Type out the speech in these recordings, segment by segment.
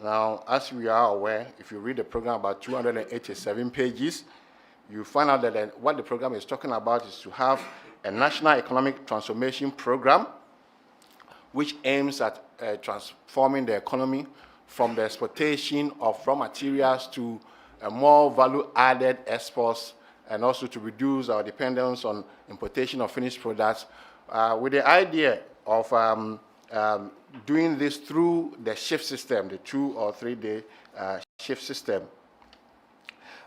Now, as we are aware, if you read the program about 287 pages, you find out that what the program is talking about is to have a national economic transformation program which aims at transforming the economy from the exportation of raw materials to more value-added exports, and also to reduce our dependence on importation of finished products, with the idea of doing this through the shift system, the 2 or 3 day shift system.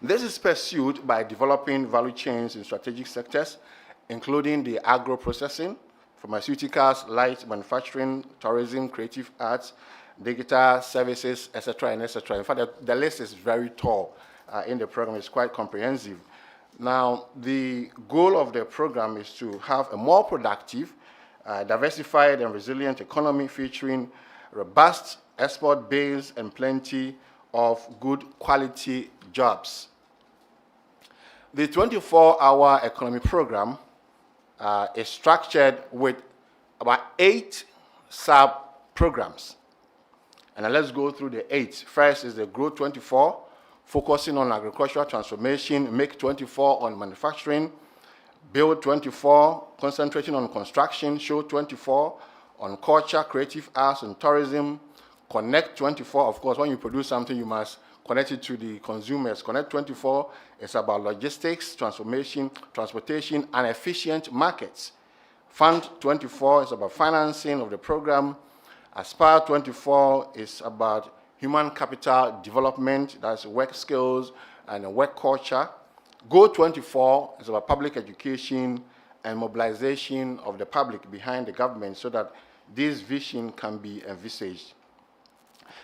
This is pursued by developing value chains in strategic sectors, including the agro-processing, pharmaceuticals, light manufacturing, tourism, creative arts, digital services, etc., and etc. In fact, the list is very tall in the program. It's quite comprehensive. Now, the goal of the program is to have a more productive, diversified and resilient economy featuring robust export base and plenty of good quality jobs. The 24-hour economy program is structured with about 8 sub-programs. And let's go through the 8. First is the Grow 24, focusing on agricultural transformation, Make 24 on manufacturing, Build 24, concentrating on construction, Show 24 on culture, creative arts, and tourism, Connect 24, of course, when you produce something, you must connect it to the consumers. Connect 24 is about logistics, transformation, transportation, and efficient markets. Fund 24 is about financing of the program. Aspire 24 is about human capital development, that's work skills and work culture. Go 24 is about public education and mobilization of the public behind the government so that this vision can be envisaged.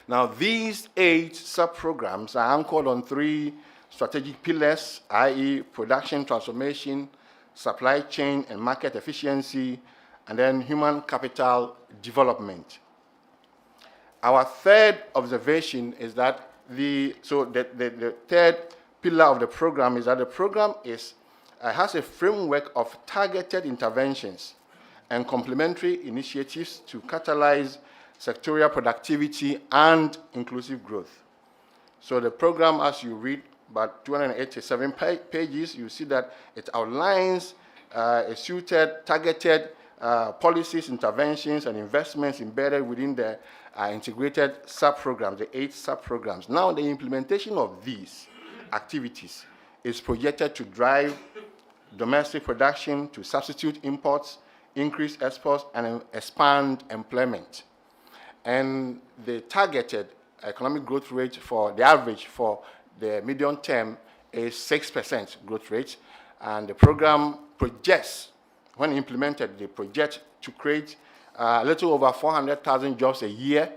Now, these 8 sub-programs are anchored on 3 strategic pillars, i.e. production transformation, supply chain and market efficiency, and then human capital development. Our third observation is that the third pillar of the program is that the program has a framework of targeted interventions and complementary initiatives to catalyze sectorial productivity and inclusive growth. So the program, as you read about 287 pages, you see that it outlines a suited, targeted policies, interventions, and investments embedded within the integrated sub-programs, the 8 sub-programs. Now, the implementation of these activities is projected to drive domestic production, to substitute imports, increase exports, and expand employment. And the targeted economic growth rate for the average for the medium term is 6% growth rate. And the program projects, when implemented, they project to create a little over 400,000 jobs a year.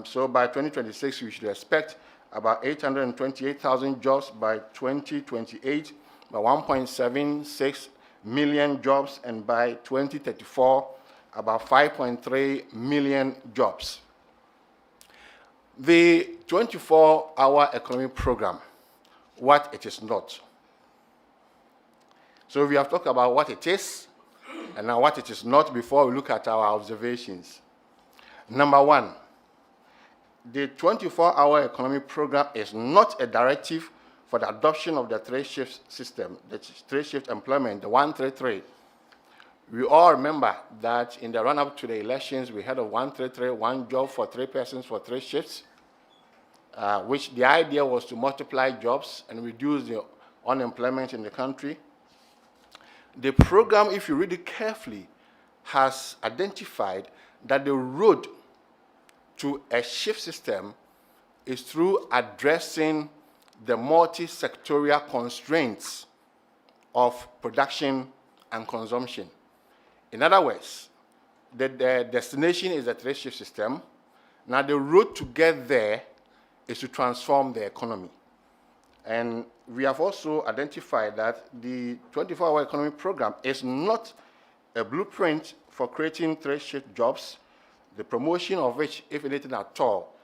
So by 2026, we should expect about 828,000 jobs by 2028, by 1.76 million jobs, and by 2034, about 5.3 million jobs. The 24-hour economy program, what it is not. So we have talked about what it is, and now what it is not before we look at our observations. Number 1, the 24-hour economy program is not a directive for the adoption of the 3-shift system, the 3-shift employment, the 133. We all remember that in the run-up to the elections, we had a 133, 1 job for 3 persons for 3 shifts, which the idea was to multiply jobs and reduce the unemployment in the country. The program, if you read it carefully, has identified that the road to a shift system is through addressing the multi-sectorial constraints of production and consumption. In other words, the destination is a 3-shift system. Now, the road to get there is to transform the economy. And we have also identified that the 24-hour economy program is not a blueprint for creating 3-shift jobs, the promotion of which, if anything at all,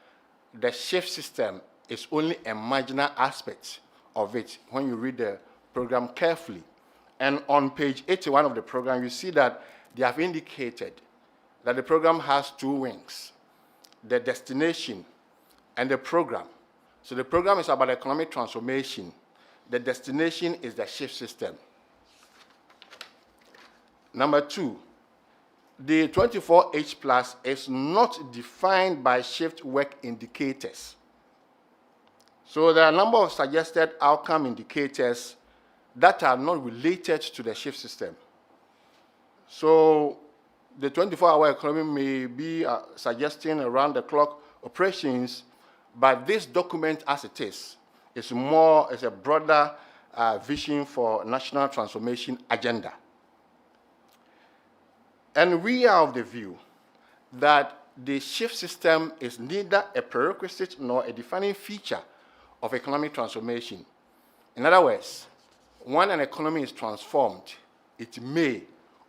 the shift system is only a marginal aspect of it when you read the program carefully. And on page 81 of the program, you see that they have indicated that the program has 2 wings, the destination and the program. So the program is about economic transformation. The destination is the shift system. Number 2, the 24H plus is not defined by shift work indicators. So there are a number of suggested outcome indicators that are not related to the shift system. So the 24-hour economy may be suggesting around-the-clock operations, but this document as it is a broader vision for national transformation agenda. And we are of the view that the shift system is neither a prerequisite nor a defining feature of economic transformation. In other words, when an economy is transformed, it may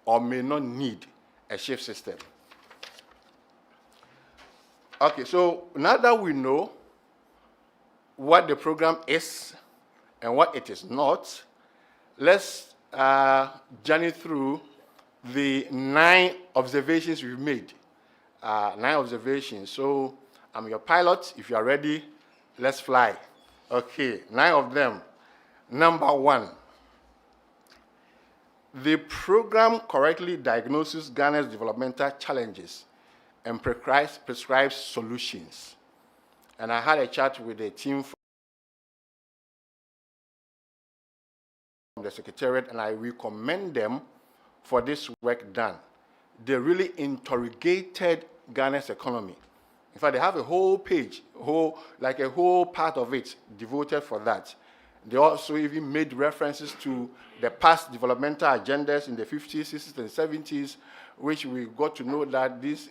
or may not need a shift system. Okay, so now that we know what the program is and what it is not, let's journey through the 9 observations we've made. 9 observations. So I'm your pilot. If you are ready, let's fly. Okay, 9 of them. Number 1, the program correctly diagnoses Ghana's developmental challenges and prescribes solutions. And I had a chat with a team from the Secretariat, and I recommend them for this work done. They really interrogated Ghana's economy. In fact, they have a whole page, like a whole part of it devoted for that. They also even made references to the past developmental agendas in the 50s, 60s, and 70s, which we got to know that these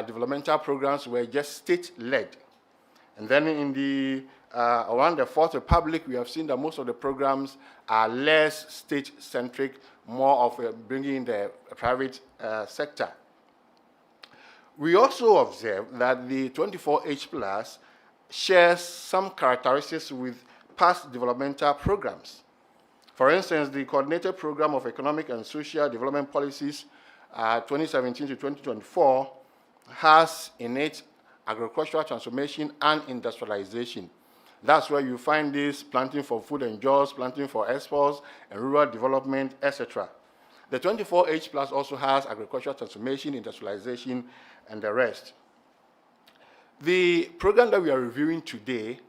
developmental programs were just state-led. And then in the around the Fourth Republic, we have seen that most of the programs are less state-centric, more of bringing in the private sector. We also observe that the 24H Plus shares some characteristics with past developmental programs. For instance, the Coordinated Program of Economic and Social Development Policies 2017 to 2024 has in it agricultural transformation and industrialization. That's where you find this planting for food and jobs, planting for exports, and rural development, etc. The 24H Plus also has agricultural transformation, industrialization, and the rest. The program that we are reviewing today,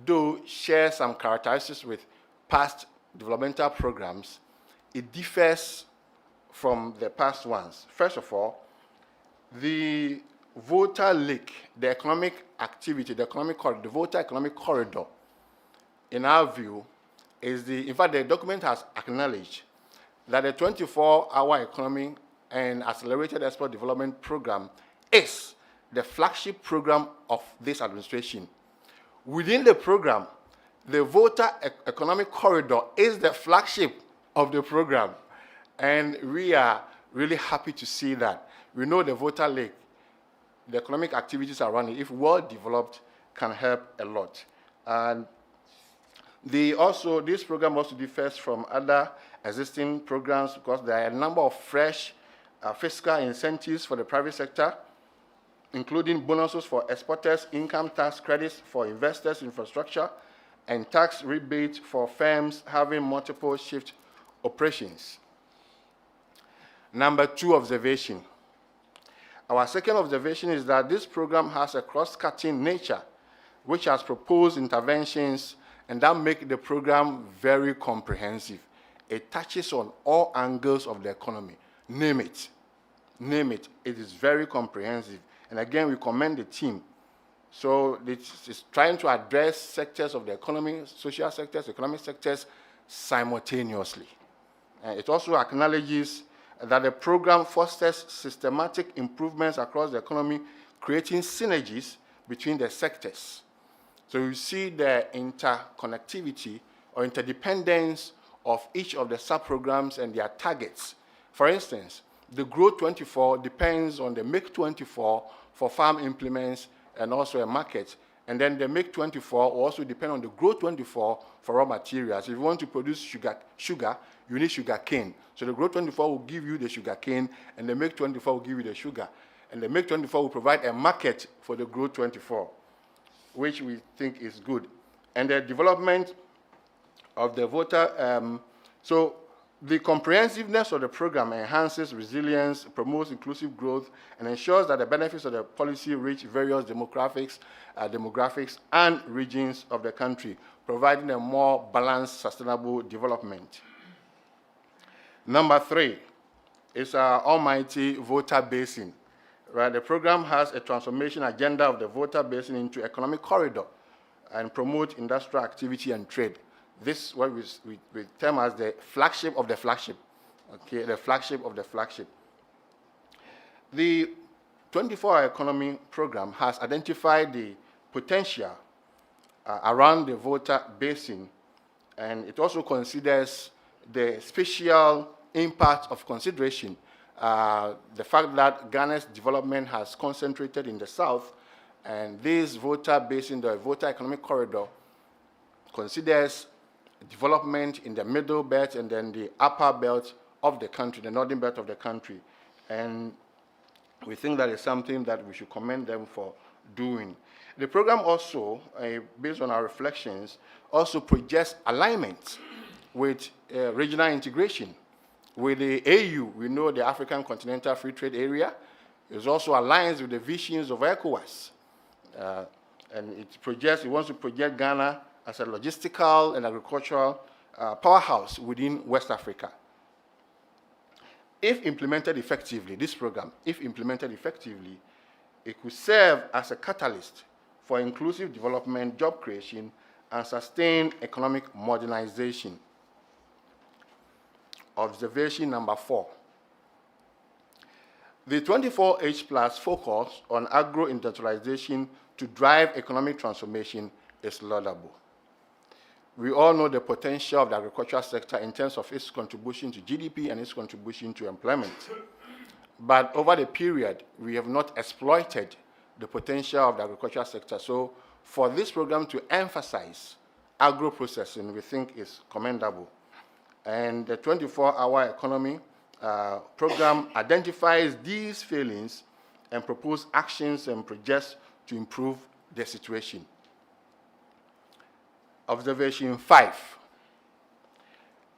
though shares some characteristics with past developmental programs, it differs from the past ones. First of all, the Volta Lake, the economic activity, the Volta Economic Corridor, in our view, is in fact, the document has acknowledged that the 24-hour economy and accelerated export development program is the flagship program of this administration. Within the program, the Volta Economic Corridor is the flagship of the program, and we are really happy to see that. We know the Volta Lake, the economic activities around it, if well developed, can help a lot. And this program also differs from other existing programs because there are a number of fresh fiscal incentives for the private sector, including bonuses for exporters, income tax credits for investors, infrastructure, and tax rebates for firms having multiple shift operations. Number 2 observation. Our second observation is that this program has a cross-cutting nature, which has proposed interventions and that make the program very comprehensive. It touches on all angles of the economy. Name it. Name it. It is very comprehensive. And again, we commend the team. So it's trying to address sectors of the economy, social sectors, economic sectors, simultaneously. And it also acknowledges that the program fosters systematic improvements across the economy, creating synergies between the sectors. So you see the interconnectivity or interdependence of each of the sub-programs and their targets. For instance, the Grow 24 depends on the Make 24 for farm implements and also a market. And then the Make 24 will also depend on the Grow 24 for raw materials. If you want to produce sugar, you need sugar cane. So the Grow 24 will give you the sugar cane, and the Make 24 will give you the sugar. And the Make 24 will provide a market for the Grow 24. which we think is good. And the development of the voter, so the comprehensiveness of the program enhances resilience, promotes inclusive growth, and ensures that the benefits of the policy reach various demographics and regions of the country, providing a more balanced, sustainable development. Number 3 is our almighty voter basin. Right? The program has a transformation agenda of the voter basin into economic corridor and promote industrial activity and trade. This is what we term as the flagship of the flagship. Okay, the flagship of the flagship. The 24-hour economy program has identified the potential around the voter basin, and it also considers the special impact of consideration, the fact that Ghana's development has concentrated in the south, and this voter basin, the voter economic corridor, considers development in the middle belt and then the upper belt of the country, the northern belt of the country. And we think that is something that we should commend them for doing. The program also, based on our reflections, also projects alignment with regional integration. With the AU, we know the African Continental Free Trade Area. It also aligns with the visions of ECOWAS. And it wants to project Ghana as a logistical and agricultural powerhouse within West Africa. If implemented effectively, this program, if implemented effectively, it could serve as a catalyst for inclusive development, job creation, and sustained economic modernization. Observation number 4. The 24H+ focus on agro-industrialization to drive economic transformation is laudable. We all know the potential of the agricultural sector in terms of its contribution to GDP and its contribution to employment. But over the period, we have not exploited the potential of the agricultural sector. So for this program to emphasize agro-processing, we think is commendable. And the 24-hour economy program identifies these failings and proposes actions and projects to improve the situation. Observation 5.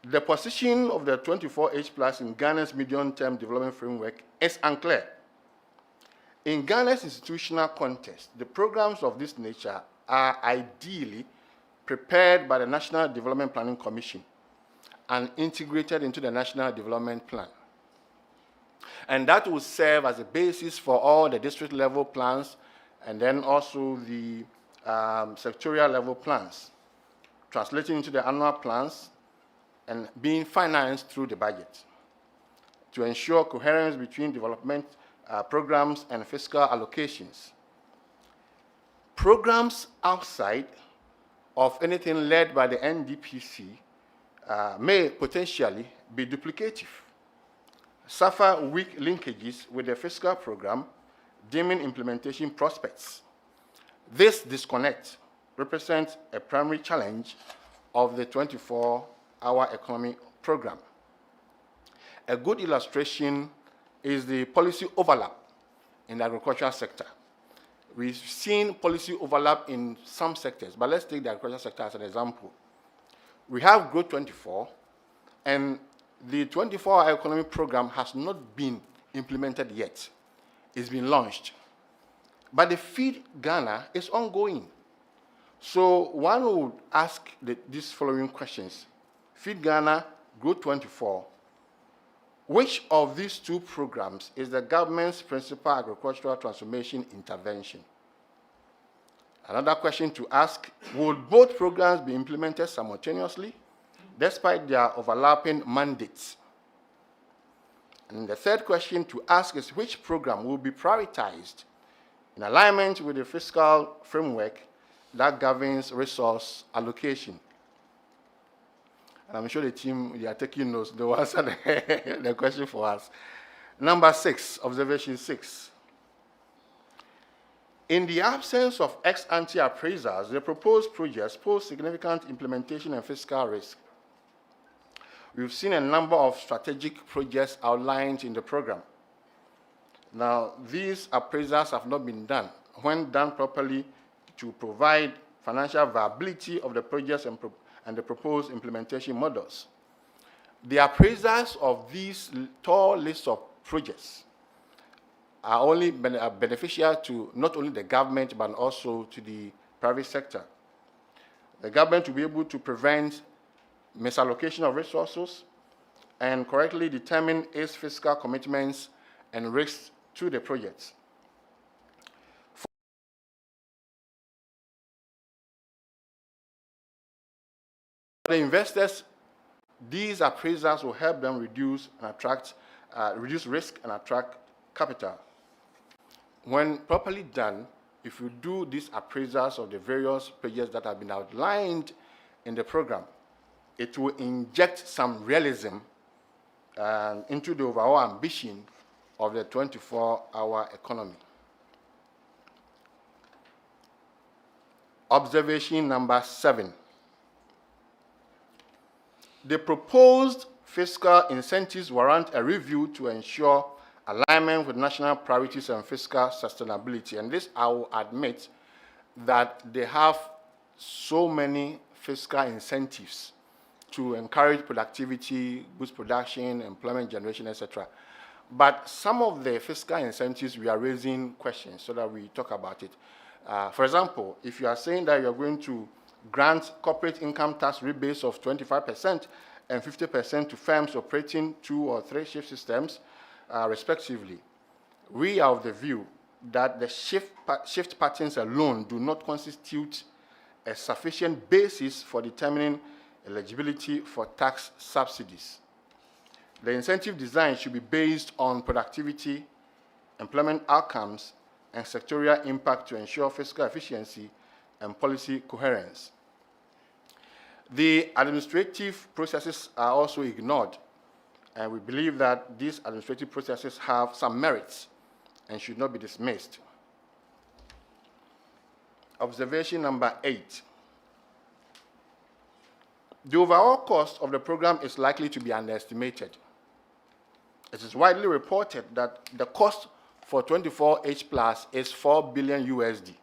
The position of the 24H+ in Ghana's medium-term development framework is unclear. In Ghana's institutional context, the programs of this nature are ideally prepared by the National Development Planning Commission and integrated into the National Development Plan. And that will serve as a basis for all the district-level plans and then also the sectorial-level plans, translating into the annual plans and being financed through the budget to ensure coherence between development programs and fiscal allocations. Programs outside of anything led by the NDPC may potentially be duplicative, suffer weak linkages with the fiscal program, dimming implementation prospects. This disconnect represents a primary challenge of the 24-hour economy program. A good illustration is the policy overlap in the agricultural sector. We've seen policy overlap in some sectors, but let's take the agricultural sector as an example. We have Growth 24, and the 24-hour economy program has not been implemented yet. It's been launched. But the Feed Ghana is ongoing. So one would ask these following questions. Feed Ghana, Growth 24, which of these two programs is the government's principal agricultural transformation intervention? Another question to ask, would both programs be implemented simultaneously, despite their overlapping mandates? And the third question to ask is, which program will be prioritized in alignment with the fiscal framework that governs resource allocation? And I'm sure the team, they are taking notes, they will answer the question for us. Number 6, observation 6. In the absence of ex-ante appraisals, the proposed projects pose significant implementation and fiscal risk. We've seen a number of strategic projects outlined in the program. Now, these appraisals have not been done. When done properly, it to provide financial viability of the projects and the proposed implementation models. The appraisals of these tall lists of projects are only beneficial to not only the government but also to the private sector. The government will be able to prevent misallocation of resources and correctly determine its fiscal commitments and risks to the projects. For the investors, these appraisals will help them reduce risk and attract capital. When properly done, if you do these appraisals of the various projects that have been outlined in the program, it will inject some realism into the overall ambition of the 24-hour economy. Observation number 7. The proposed fiscal incentives warrant a review to ensure alignment with national priorities and fiscal sustainability. And this, I will admit, that they have so many fiscal incentives to encourage productivity, boost production, employment generation, etc. But some of the fiscal incentives, we are raising questions so that we talk about it. For example, if you are saying that you are going to grant corporate income tax rebates of 25% and 50% to firms operating 2- or 3-shift systems, respectively, we are of the view that the shift patterns alone do not constitute a sufficient basis for determining eligibility for tax subsidies. The incentive design should be based on productivity, employment outcomes, and sectorial impact to ensure fiscal efficiency and policy coherence. The administrative processes are also ignored, and we believe that these administrative processes have some merits and should not be dismissed. Observation number 8. The overall cost of the program is likely to be underestimated. It is widely reported that the cost for 24H Plus is $4 billion USD.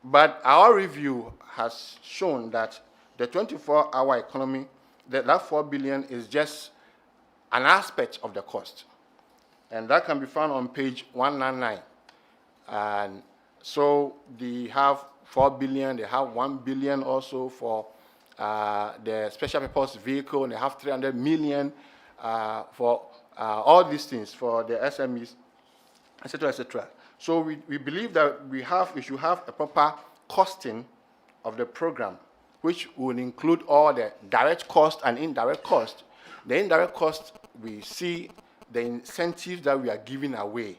But our review has shown that the 24-hour economy, that $4 billion is just an aspect of the cost. And that can be found on page 199. And so they have $4 billion, they have $1 billion also for the special purpose vehicle, and they have $300 million for all these things, for the SMEs, etc., etc. So we believe that we should have a proper costing of the program, which will include all the direct cost and indirect cost. The indirect cost, we see the incentives that we are giving away.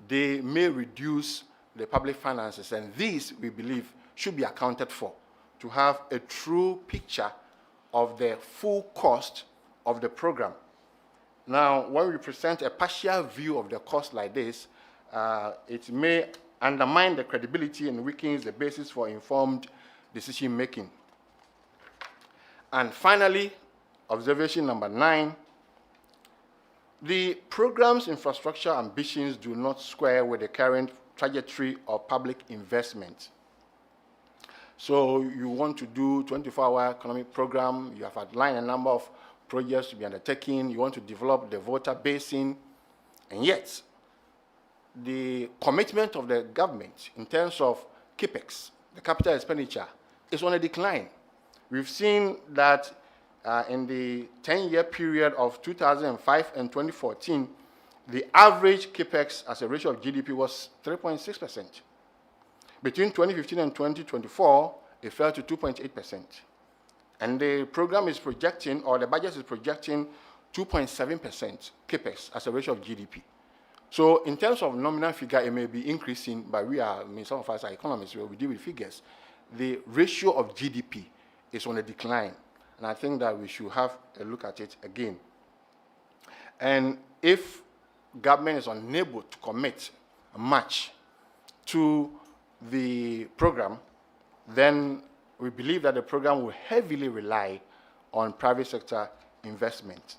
They may reduce the public finances, and these, we believe, should be accounted for to have a true picture of the full cost of the program. Now, when we present a partial view of the cost like this, it may undermine the credibility and weakens the basis for informed decision-making. And finally, observation number 9, the program's infrastructure ambitions do not square with the current trajectory of public investment. So you want to do 24-hour economic program, you have outlined a number of projects to be undertaken, you want to develop the Volta Basin, and yet the commitment of the government in terms of CAPEX, the capital expenditure, is on a decline. We've seen that in the 10-year period of 2005 and 2014, the average CAPEX as a ratio of GDP was 3.6%. Between 2015 and 2024, it fell to 2.8%. And the program is projecting, or the budget is projecting, 2.7% CAPEX as a ratio of GDP. So in terms of nominal figure, it may be increasing, but some of us are economists, we deal with figures. The ratio of GDP is on a decline, and I think that we should have a look at it again. And if government is unable to commit much to the program, then we believe that the program will heavily rely on private sector investment.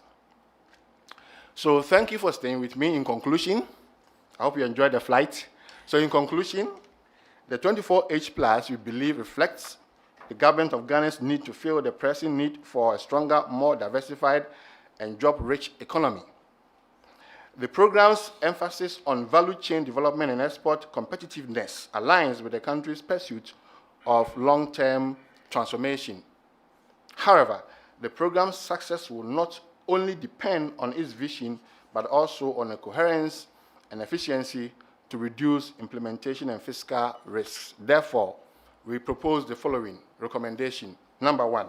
So thank you for staying with me. In conclusion, I hope you enjoyed the flight. So in conclusion, The 24H Plus, we believe, reflects the government of Ghana's need to fill the pressing need for a stronger, more diversified, and job-rich economy. The program's emphasis on value chain development and export competitiveness aligns with the country's pursuit of long-term transformation. However, the program's success will not only depend on its vision, but also on a coherence and efficiency to reduce implementation and fiscal risks. Therefore, we propose the following recommendation. Number 1,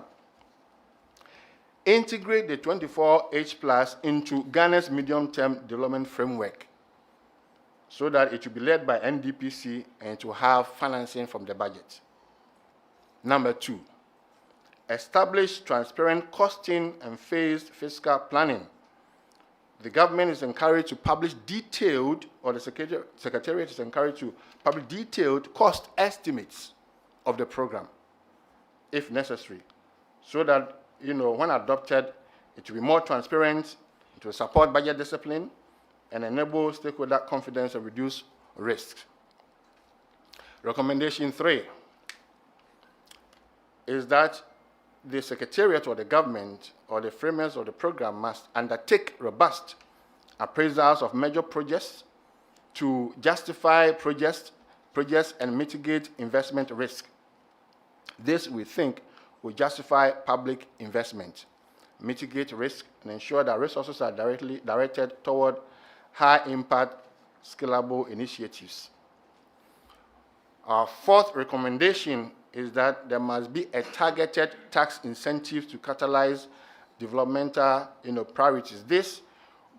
integrate the 24H Plus into Ghana's medium-term development framework so that it will be led by NDPC and to have financing from the budget. Number 2, establish transparent costing and phased fiscal planning. The government is encouraged to publish detailed, or the Secretariat is encouraged to publish detailed cost estimates of the program, if necessary, so that, when adopted, it will be more transparent, it will support budget discipline, and enable stakeholder confidence and reduce risks. Recommendation 3 is that the Secretariat or the government or the framers of the program must undertake robust appraisals of major projects to justify projects and mitigate investment risk. This, we think, will justify public investment, mitigate risk, and ensure that resources are directly directed toward high-impact, scalable initiatives. Our 4th recommendation is that there must be a targeted tax incentive to catalyze developmental priorities. This,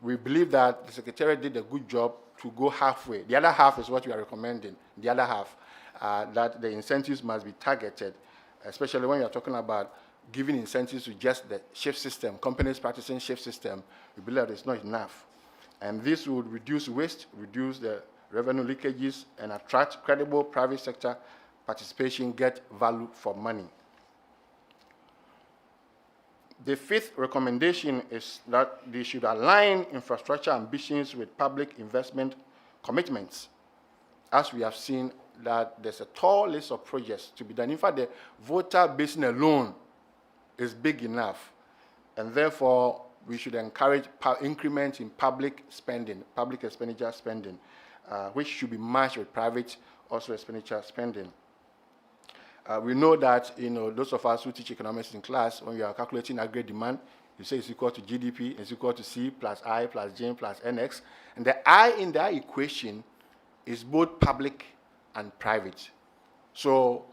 we believe that the Secretariat did a good job to go halfway. The other half is what we are recommending. The other half, that the incentives must be targeted, especially when you are talking about giving incentives to just the shift system, companies practicing shift system. We believe that it's not enough. And this would reduce waste, reduce the revenue leakages, and attract credible private sector participation, get value for money. The 5th recommendation is that they should align infrastructure ambitions with public investment commitments. As we have seen that there's a tall list of projects to be done. In fact, the voter basin alone is big enough, and therefore we should encourage increment in public spending, public expenditure spending, which should be matched with private also expenditure spending. We know that, those of us who teach economics in class, when we are calculating aggregate demand, you say it's equal to GDP, it's equal to C plus I plus J plus NX. And the I in that equation is both public and private. So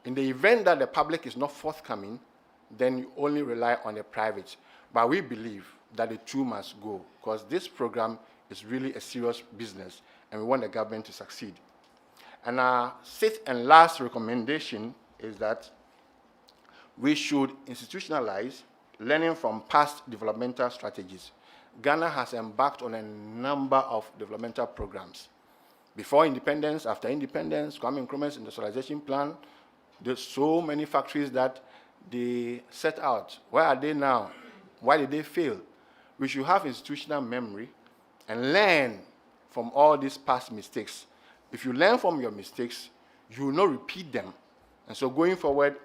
in the event that the public is not forthcoming, then you only rely on the private. But we believe that the two must go, because this program is really a serious business, and we want the government to succeed. And our 6th and last recommendation is that we should institutionalize learning from past developmental strategies. Ghana has embarked on a number of developmental programs. Before independence, after independence, Kwame Nkrumah's industrialization plan, there's so many factories that they set out. Where are they now? Why did they fail? We should have institutional memory and learn from all these past mistakes. If you learn from your mistakes, you will not repeat them. And so going forward,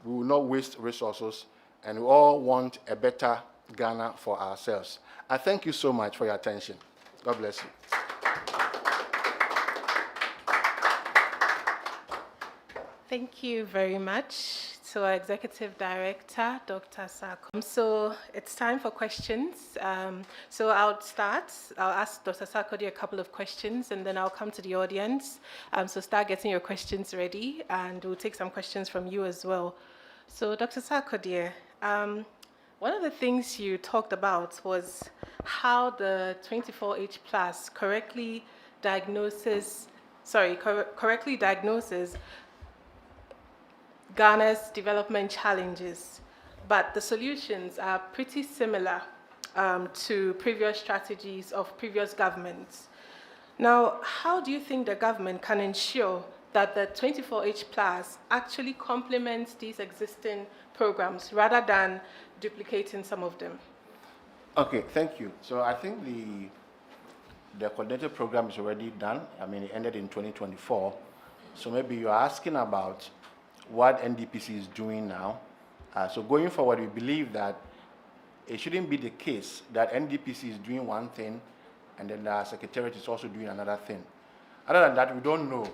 we will not waste resources, and we all want a better Ghana for ourselves. I thank you so much for your attention. God bless you. Thank you very much to our Executive Director, Dr. Sarkodie. So it's time for questions. So I'll start. I'll ask Dr. Sarkodie a couple of questions, and then I'll come to the audience. So start getting your questions ready, and we'll take some questions from you as well. So Dr. Sarkodie, one of the things you talked about was how the 24H Plus correctly diagnoses Ghana's development challenges, but the solutions are pretty similar to previous strategies of previous governments. Now, how do you think the government can ensure that the 24H Plus actually complements these existing programs rather than duplicating some of them? Okay, thank you. So I think the coordinated program is already done. I mean, it ended in 2024. So maybe you're asking about what NDPC is doing now. So going forward, we believe that it shouldn't be the case that NDPC is doing one thing and then the Secretariat is also doing another thing. Other than that, we don't know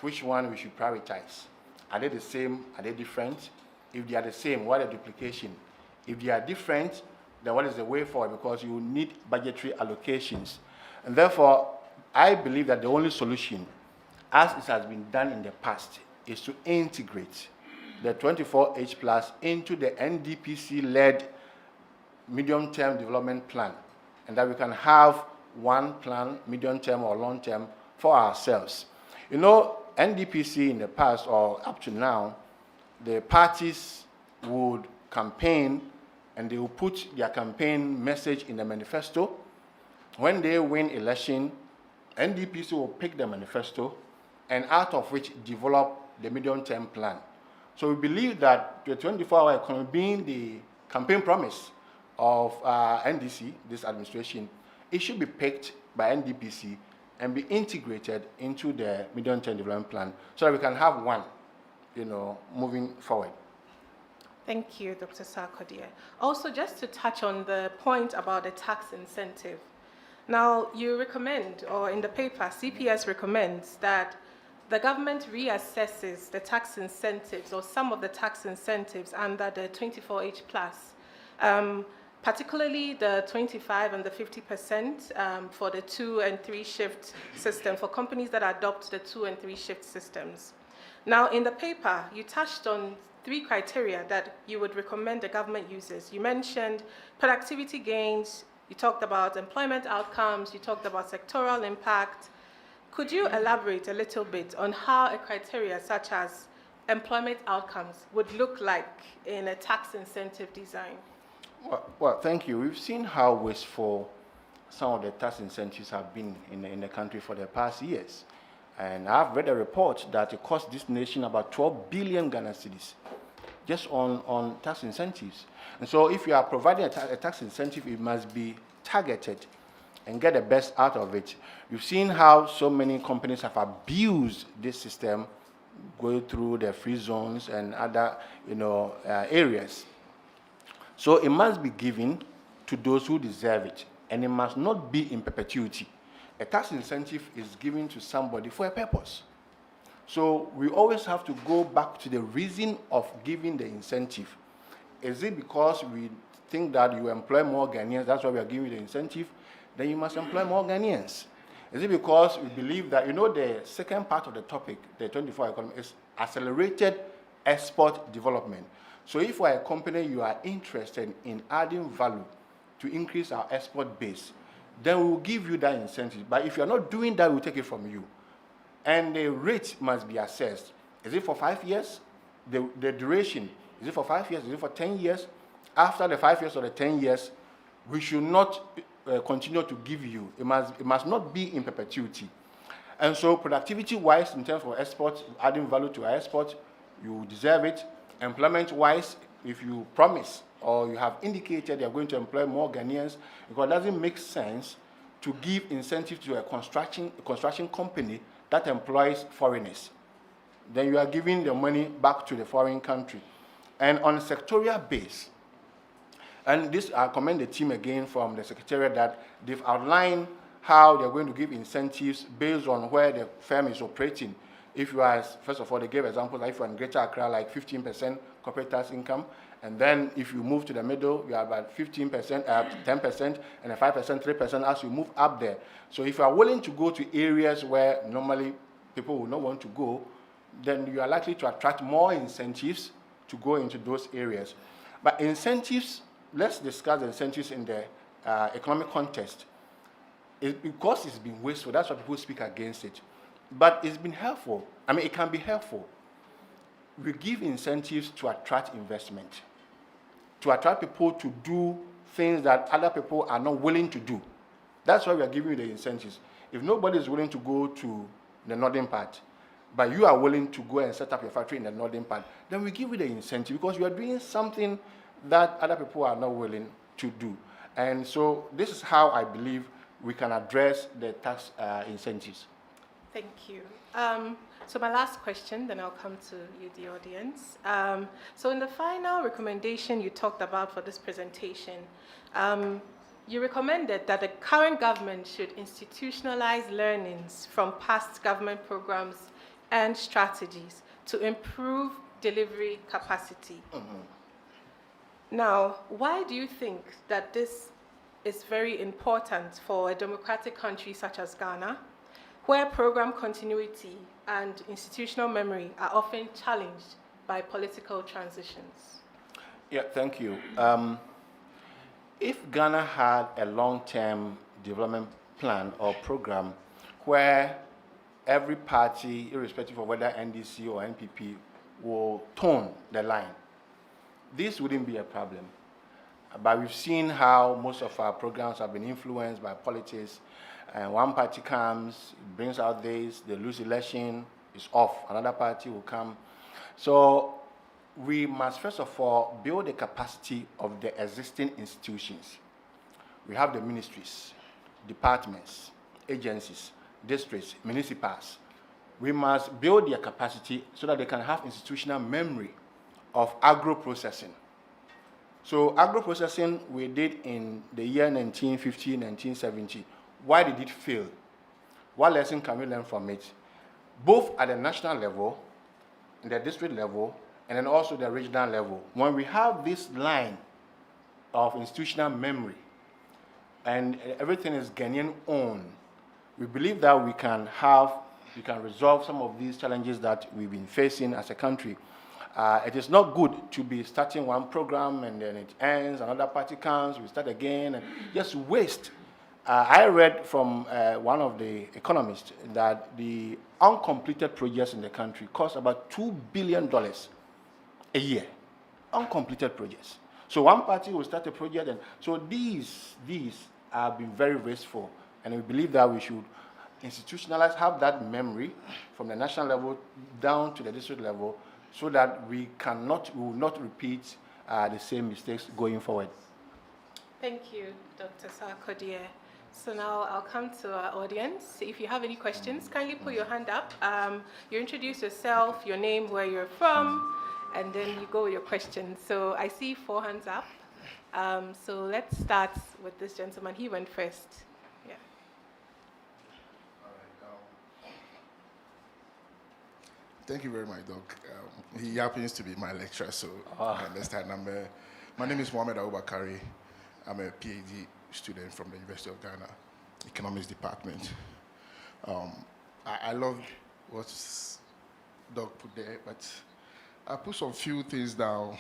which one we should prioritize. Are they the same? Are they different? If they are the same, what is duplication? If they are different, then what is the way forward? Because you need budgetary allocations. And therefore, I believe that the only solution, as it has been done in the past, is to integrate the 24H plus into the NDPC-led medium-term development plan, and that we can have one plan, medium-term or long-term, for ourselves. You know, NDPC in the past or up to now, the parties would campaign and they will put their campaign message in the manifesto. When they win election, NDPC will pick the manifesto and out of which develop the medium-term plan. So we believe that the 24-hour economy being the campaign promise of NDC, this administration, it should be picked by NDPC and be integrated into the medium-term development plan so that we can have one, moving forward. Thank you, Dr. Sarkodie. Also, just to touch on the point about the tax incentive. Now, you recommend, or in the paper, CPS recommends that the government reassesses the tax incentives or some of the tax incentives under the 24H plus, particularly the 25 and the 50% for the 2 and 3 shift system for companies that adopt the 2 and 3 shift systems. Now, in the paper, you touched on 3 criteria that you would recommend the government uses. You mentioned productivity gains, you talked about employment outcomes, you talked about sectoral impact. Could you elaborate a little bit on how a criteria such as employment outcomes would look like in a tax incentive design? Well, thank you. We've seen how wasteful some of the tax incentives have been in the country for the past years. And I've read a report that it cost this nation about 12 billion Ghana cedis just on tax incentives. And so if you are providing a tax incentive, it must be targeted and get the best out of it. You've seen how so many companies have abused this system, going through the free zones and other areas. So it must be given to those who deserve it, and it must not be in perpetuity. A tax incentive is given to somebody for a purpose. So we always have to go back to the reason of giving the incentive. Is it because we think that you employ more Ghanaians, that's why we are giving the incentive? Then you must employ more Ghanaians. Is it because we believe that, the second part of the topic, the 24-hour economy, is accelerated export development. So if we're a company, you are interested in adding value to increase our export base, then we will give you that incentive. But if you're not doing that, we'll take it from you. And the rate must be assessed. Is it for 5 years? The duration, is it for 5 years? Is it for 10 years? After the 5 years or the 10 years, we should not continue to give you. It must not be in perpetuity. And so productivity-wise, in terms of export, adding value to our export, you deserve it. Employment-wise, if you promise or you have indicated you're going to employ more Ghanaians, because it doesn't make sense to give incentive to a construction company that employs foreigners. Then you are giving the money back to the foreign country. And on a sectorial base, and this I commend the team again from the Secretariat that they've outlined how they're going to give incentives based on where the firm is operating. If you are, first of all, they gave examples, like if you're in Greater Accra, like 15% corporate tax income, and then if you move to the middle, you are about 15%, 10%, and a 5%, 3% as you move up there. So if you are willing to go to areas where normally people will not want to go, then you are likely to attract more incentives to go into those areas. But incentives, let's discuss the incentives in the economic context. Because it's been wasteful, that's why people speak against it. But it's been helpful. I mean, it can be helpful. We give incentives to attract investment, to attract people to do things that other people are not willing to do. That's why we are giving you the incentives. If nobody is willing to go to the northern part, but you are willing to go and set up your factory in the northern part, then we give you the incentive because you are doing something that other people are not willing to do. And so this is how I believe we can address the tax incentives. Thank you. So my last question, then I'll come to you, the audience. So in the final recommendation you talked about for this presentation, you recommended that the current government should institutionalize learnings from past government programs and strategies to improve delivery capacity. Now, why do you think that this is very important for a democratic country such as Ghana, where program continuity and institutional memory are often challenged by political transitions? Yeah, thank you. If Ghana had a long-term development plan or program where every party, irrespective of whether NDC or NPP, will tone the line, this wouldn't be a problem. But we've seen how most of our programs have been influenced by politics. And one party comes, brings out this, they lose election, it's off. Another party will come. So we must first of all build the capacity of the existing institutions. We have the ministries, departments, agencies, districts, municipals. We must build their capacity so that they can have institutional memory of agro-processing. So agro-processing we did in the year 1950, 1970. Why did it fail? What lesson can we learn from it? Both at the national level, the district level, and then also the regional level. When we have this line of institutional memory and everything is Ghanaian owned, we believe that we can resolve some of these challenges that we've been facing as a country. It is not good to be starting one program and then it ends, another party comes, we start again, and just waste. I read from one of the economists that the uncompleted projects in the country cost about $2 billion a year. Uncompleted projects. So one party will start a project, and so these have been very wasteful, and we believe that we should institutionalize, have that memory from the national level down to the district level, so that we will not repeat the same mistakes going forward. Thank you, Dr. Sarkodie. So now I'll come to our audience. If you have any questions, kindly put your hand up. You introduce yourself, your name, where you're from, and then you go with your questions. So I see 4 hands up. So let's start with this gentleman. He went first. Yeah. All right. Thank you very much, Doc. He happens to be my lecturer, so I understand. My name is Mohamed Abubakari. I'm a PhD student from the University of Ghana, Economics Department. I love what Doc put there, but I put some few things down.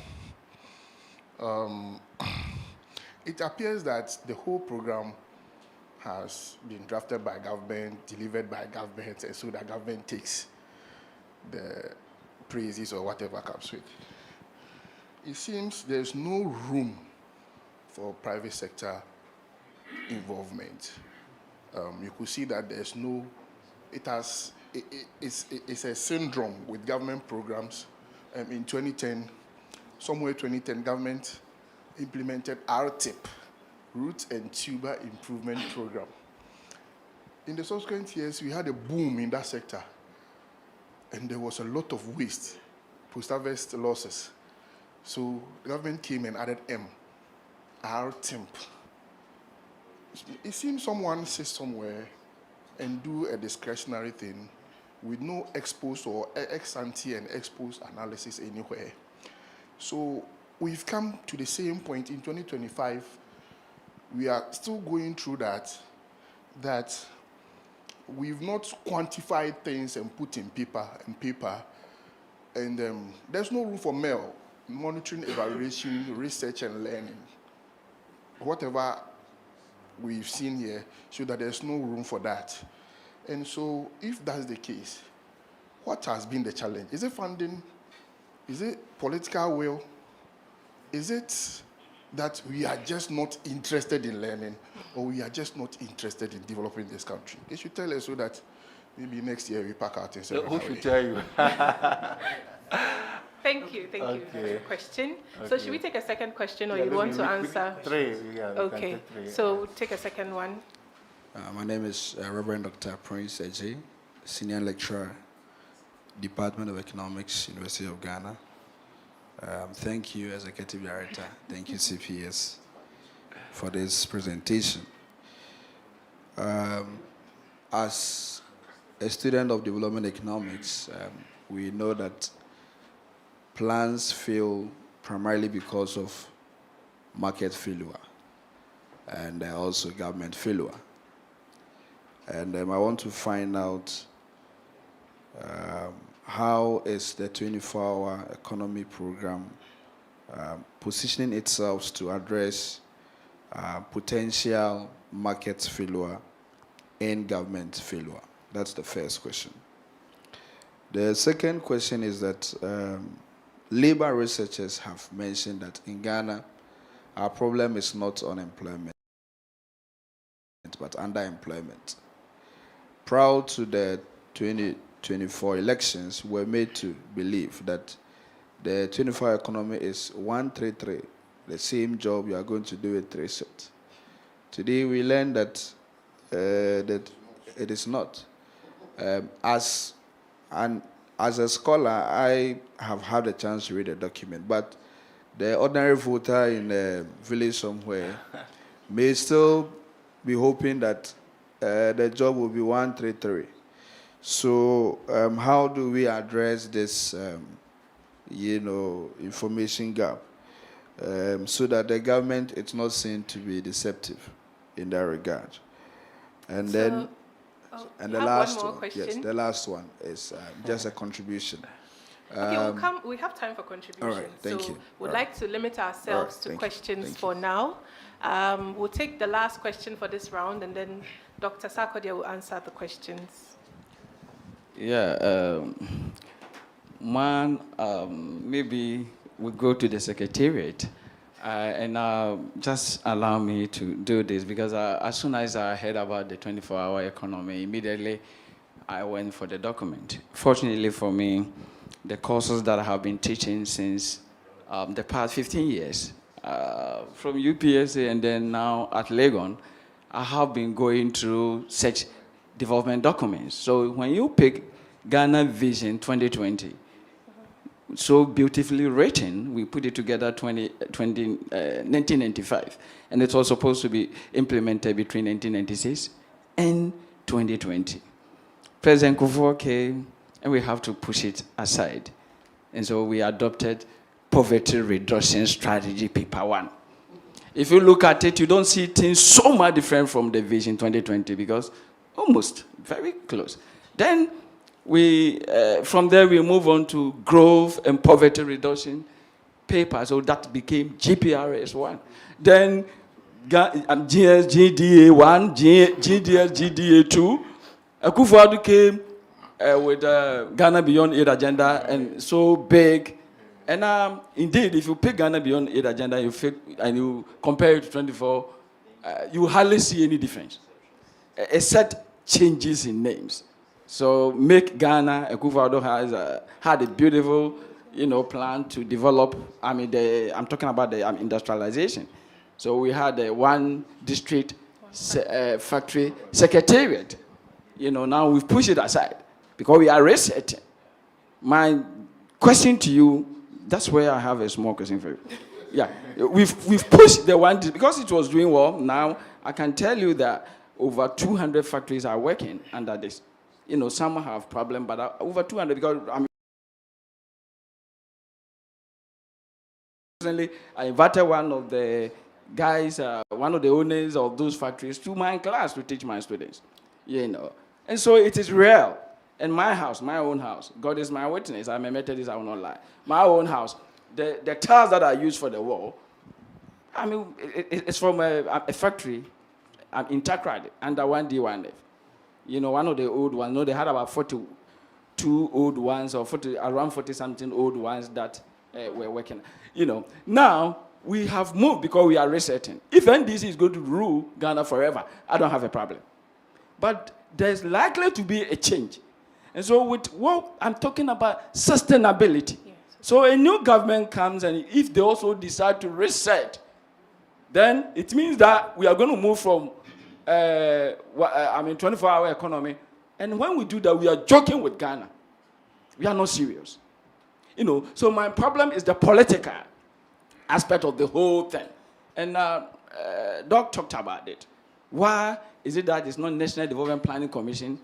It appears that the whole program has been drafted by government, delivered by government, and so the government takes the praises or whatever comes with. It seems there's no room for private sector involvement. You could see that there's no, it's a syndrome with government programs. In 2010, somewhere 2010, government implemented RTIP, Root and Tuber Improvement Program. In the subsequent years, we had a boom in that sector, and there was a lot of waste, post-harvest losses. So the government came and added RTIMP. It seems someone sits somewhere and do a discretionary thing with no ex-post or ex-ante and ex-post analysis anywhere. So we've come to the same point in 2025. We are still going through that we've not quantified things and put in paper, and there's no room for monitoring, evaluation, research, and learning. Whatever we've seen here shows that there's no room for that. And so if that's the case, what has been the challenge? Is it funding? Is it political will? Is it that we are just not interested in learning, or we are just not interested in developing this country? They should tell us so that maybe next year we pack out and say, who should tell you? Thank you for your question. Okay. So should we take a second question, or you want to answer? Three, yeah. Okay, so we'll take a second one. My name is Reverend Dr. Prince Eji, Senior Lecturer Department of Economics, University of Ghana. Thank you, Executive Director. Thank you, CPS, for this presentation. As a student of development economics, we know that plans fail primarily because of market failure and also government failure. And I want to find out how is the 24-hour economy program positioning itself to address potential market failure and government failure? That's the first question. The second question is that labor researchers have mentioned that in Ghana, our problem is not unemployment, but underemployment. Prior to the 2024 elections, we were made to believe that the 24-hour economy is 133, the same job you are going to do with 3 shifts. Today, we learned that that it is not. As a scholar, I have had a chance to read the document, but the ordinary voter in a village somewhere may still be hoping that the job will be 133. So how do we address this, information gap so that the government is not seen to be deceptive in that regard? And then, and the last one, yes, the last one is just a contribution. Okay, we have time for contributions. All right, thank you. We'd like to limit ourselves to questions for now. We'll take the last question for this round, and then Dr. Sarkodie will answer the questions. Yeah, maybe we go to the Secretariat, and just allow me to do this, because as soon as I heard about the 24-hour economy, immediately I went for the document. Fortunately for me, the courses that I have been teaching since the past 15 years, from UPSA and then now at Legon, I have been going through such development documents. So when you pick Ghana Vision 2020, so beautifully written, we put it together 1995, and it was supposed to be implemented between 1996 and 2020. President Kufuor came, and we have to push it aside. And so we adopted Poverty Reduction Strategy Paper 1. If you look at it, you don't see things so much different from the Vision 2020, because almost very close. Then from there we move on to growth and poverty reduction paper, so that became GPRS 1. Then GSGDA 1, GDA 2. Akufo-Addo came with Ghana Beyond Aid agenda, and so big. And indeed, if you pick Ghana Beyond Aid agenda and you compare it to 24, you hardly see any difference, except changes in names. So make Ghana, Akufo-Addo had a beautiful, plan to develop. I'm talking about the industrialization. So we had one district factory secretariat. Now we've pushed it aside because we are resetting. My question to you, that's where I have a small question for you. Yeah, we've pushed the one because it was doing well. Now I can tell you that over 200 factories are working under this. Some have problem, but over 200, because recently I invited one of the guys, one of the owners of those factories, to my class to teach my students. And so it is real. In my house, my own house, God is my witness. I'm a Methodist, I will not lie. My own house, the tiles that I use for the wall, it's from a factory in Takrady, under 1D1F. One of the old ones, they had about 42 old ones, or around 40-something old ones that were working. Now we have moved because we are resetting. If NDC is going to rule Ghana forever, I don't have a problem. But there's likely to be a change. And so with what I'm talking about, sustainability. Yes. So a new government comes, and if they also decide to reset, then it means that we are going to move from 24-hour economy. And when we do that, we are joking with Ghana. We are not serious. You know, so my problem is the political aspect of the whole thing. And Doc talked about it. Why is it that it's not National Development Planning Commission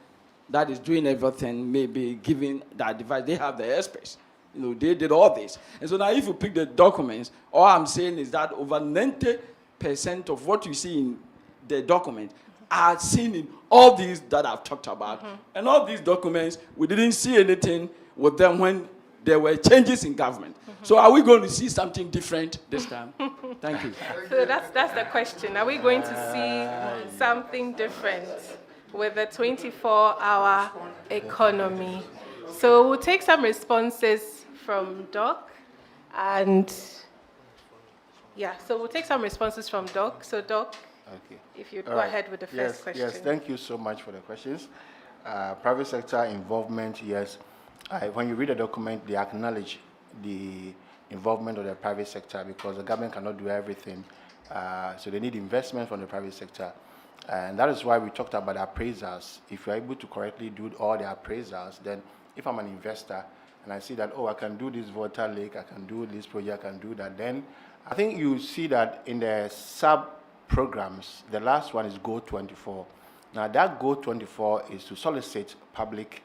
that is doing everything, maybe giving that advice? They have the experts. You know, they did all this. And so now if you pick the documents, all I'm saying is that over 90% of what you see in the document are seen in all these that I've talked about. And all these documents, we didn't see anything with them when there were changes in government. So are we going to see something different this time? Thank you. So that's the question. Are we going to see something different with the 24-hour economy? So we'll take some responses from Doc. And yeah, so we'll take some responses from Doc. So Doc, Okay. if you'd All go right. ahead with the Yes, first question. Yes, thank you so much for the questions. Private sector involvement, yes. When you read the document, they acknowledge the involvement of the private sector because the government cannot do everything. So they need investment from the private sector. And that is why we talked about appraisals. If you're able to correctly do all the appraisals, then if I'm an investor and I see that, oh, I can do this water lake, I can do this project, I can do that, then I think you see that in the sub-programs, the last one is Go24. Now that Go24 is to solicit public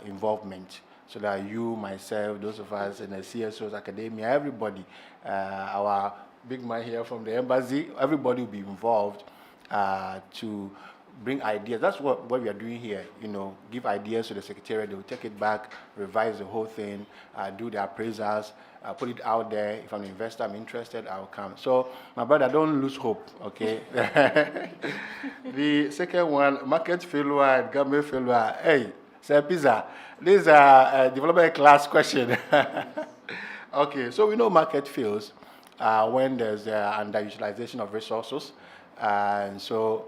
involvement so that you, myself, those of us in the CSOs, academia, everybody, our big man here from the embassy, everybody will be involved to bring ideas. That's what we are doing here, you know, give ideas to the secretariat, they will take it back, revise the whole thing, do the appraisals, put it out there. If I'm an investor, I'm interested, I'll come. So, my brother, don't lose hope, okay? The second one, market failure and government failure. Hey, Sir Pizza, this is a development class question. Okay, so we know market fails when there's underutilization of resources. And so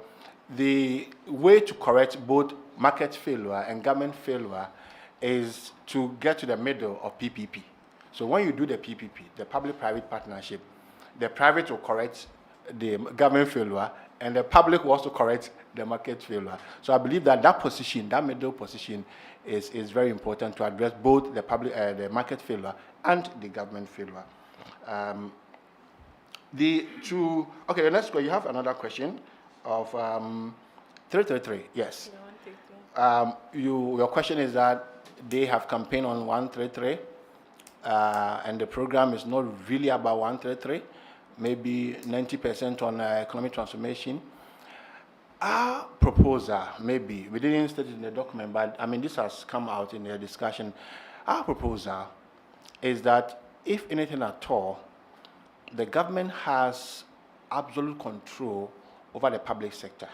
the way to correct both market failure and government failure is to get to the middle of PPP. So when you do the PPP, the public-private partnership, the private will correct the government failure, and the public will also correct the market failure. So I believe that that position, that middle position, is very important to address both the the market failure and the government failure. Okay, let's go. You have another question of 333. Yes. Your question is that they have campaigned on 133, and the program is not really about 133. Maybe 90% on economic transformation. Our proposal, maybe we didn't state it in the document, but I mean this has come out in the discussion. Our proposal is that if anything at all, the government has absolute control over the public sector.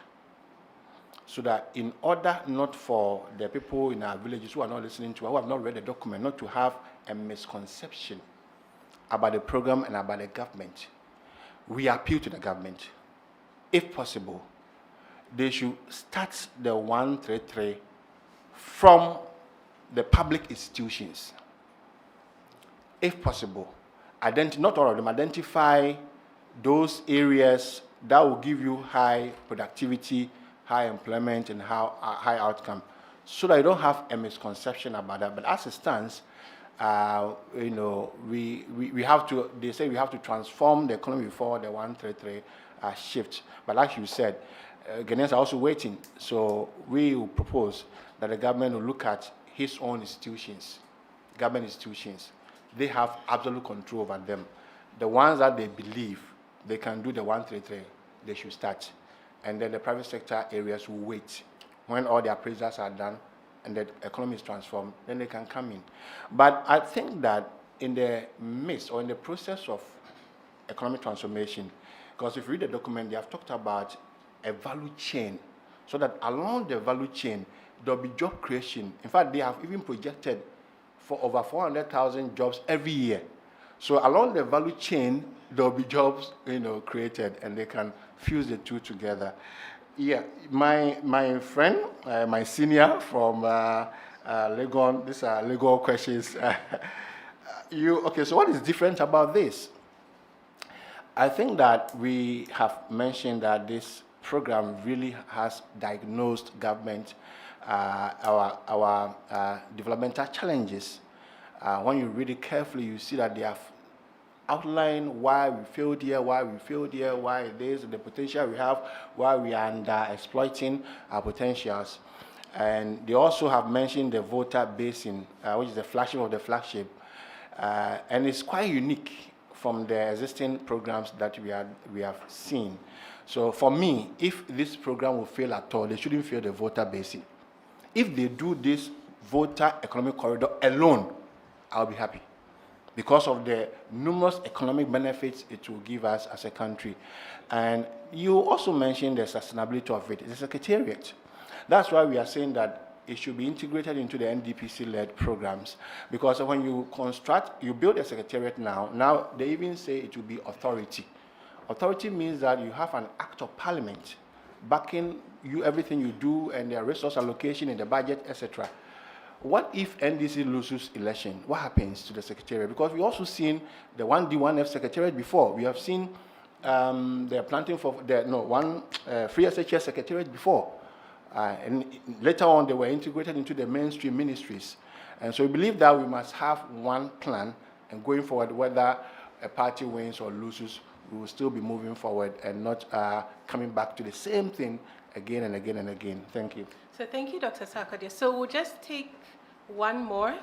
So that in order not for the people in our villages who are not listening to, who have not read the document, not to have a misconception about the program and about the government, we appeal to the government. If possible, they should start the 133 from the public institutions. If possible, not all of them, identify those areas that will give you high productivity, high employment, and high outcome, so that you don't have a misconception about that. But as it stands, you know, we have to, they say we have to transform the economy before the 133 shift. But like you said, Ghanaians are also waiting. So we will propose that the government will look at his own institutions, government institutions. They have absolute control over them. The ones that they believe they can do the 133, they should start. And then the private sector areas will wait. When all the appraisals are done and the economy is transformed, then they can come in. But I think that in the midst or in the process of economic transformation, because if you read the document, they have talked about a value chain, so that along the value chain, there'll be job creation. In fact, they have even projected for over 400,000 jobs every year. So along the value chain, there'll be jobs, you know, created, and they can fuse the two together. Yeah, my friend, my senior from Legon, these are Legon questions. Okay, so what is different about this? I think that we have mentioned that this program really has diagnosed government our developmental challenges. When you read it carefully, you see that they have outlined why we failed here, why it is, the potential we have, why we are under exploiting our potentials. And they also have mentioned the voter basing, which is the flagship of the flagship. And it's quite unique from the existing programs that we have seen. So for me, if this program will fail at all, they shouldn't fail the voter basing. If they do this voter economic corridor alone, I'll be happy, because of the numerous economic benefits it will give us as a country. And you also mentioned the sustainability of it. It's a secretariat. That's why we are saying that it should be integrated into the NDPC-led programs, because when you build a secretariat now they even say it will be authority. Authority means that you have an act of parliament backing you, everything you do, and the resource allocation in the budget, etc. What if NDC loses election? What happens to the secretariat? Because we've also seen the 1D, 1F secretariat before. We have seen they're planting for free SHS secretariat before. And later on, they were integrated into the mainstream ministries. And so we believe that we must have one plan, and going forward, whether a party wins or loses, we will still be moving forward and not coming back to the same thing again and again and again. Thank you. So thank you, Dr. Sarkodie. So we'll just take one more,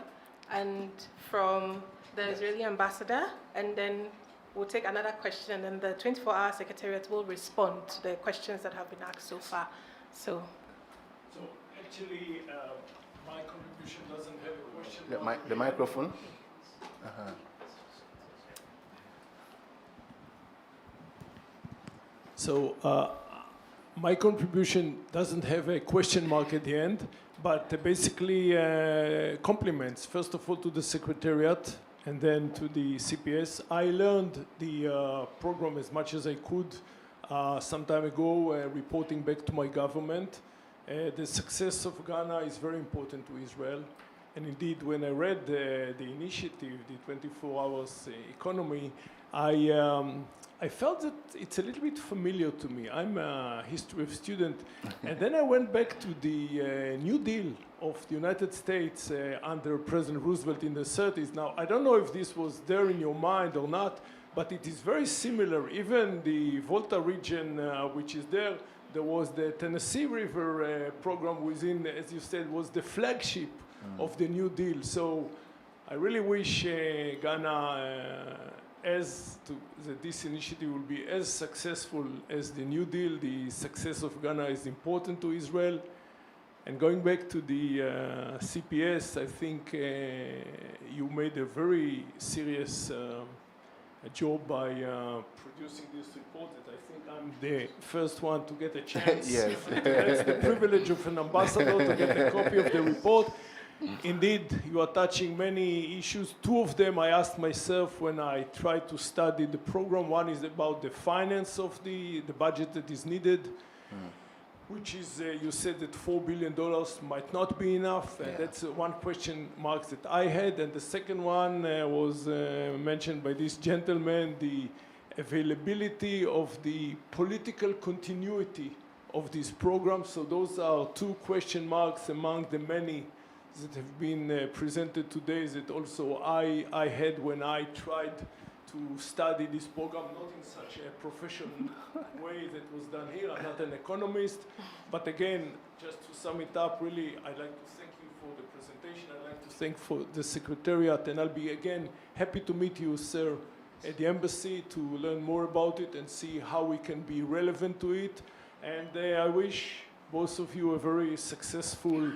and from the Israeli ambassador, and then we'll take another question, and then the 24-hour secretariat will respond to the questions that have been asked so far. So actually, my contribution doesn't have a question. The microphone. So my contribution doesn't have a question mark at the end, but basically compliments, first of all, to the Secretariat and then to the CPS. I learned the program as much as I could some time ago, reporting back to my government. The success of Ghana is very important to Israel. And indeed, when I read the initiative, the 24 hours economy, I felt that it's a little bit familiar to me. I'm a history student. And then I went back to the New Deal of the United States under President Roosevelt in the 30s. Now, I don't know if this was there in your mind or not, but it is very similar. Even the Volta region, which is there was the Tennessee River program within, as you said, was the flagship of the New Deal. So I really wish Ghana that this initiative will be as successful as the New Deal. The success of Ghana is important to Israel. And going back to the CPS, I think you made a very serious job by producing this report that I think I'm the first one to get a chance. Yes. That's the privilege of an ambassador to get a copy of the report. Indeed, you are touching many issues. Two of them I asked myself when I tried to study the program. One is about the finance of the budget that is needed, which is, you said that $4 billion might not be enough. And that's one question mark that I had. And the second one was mentioned by this gentleman, the availability of the political continuity of this program. So those are two question marks among the many that have been presented today that also I had when I tried to study this program, not in such a professional way that was done here. I'm not an economist, but again, just to sum it up, really, I'd like to thank you for the presentation. I'd like to thank for the Secretariat, and I'll be, again, happy to meet you, sir, at the embassy to learn more about it and see how we can be relevant to it. And I wish both of you a very successful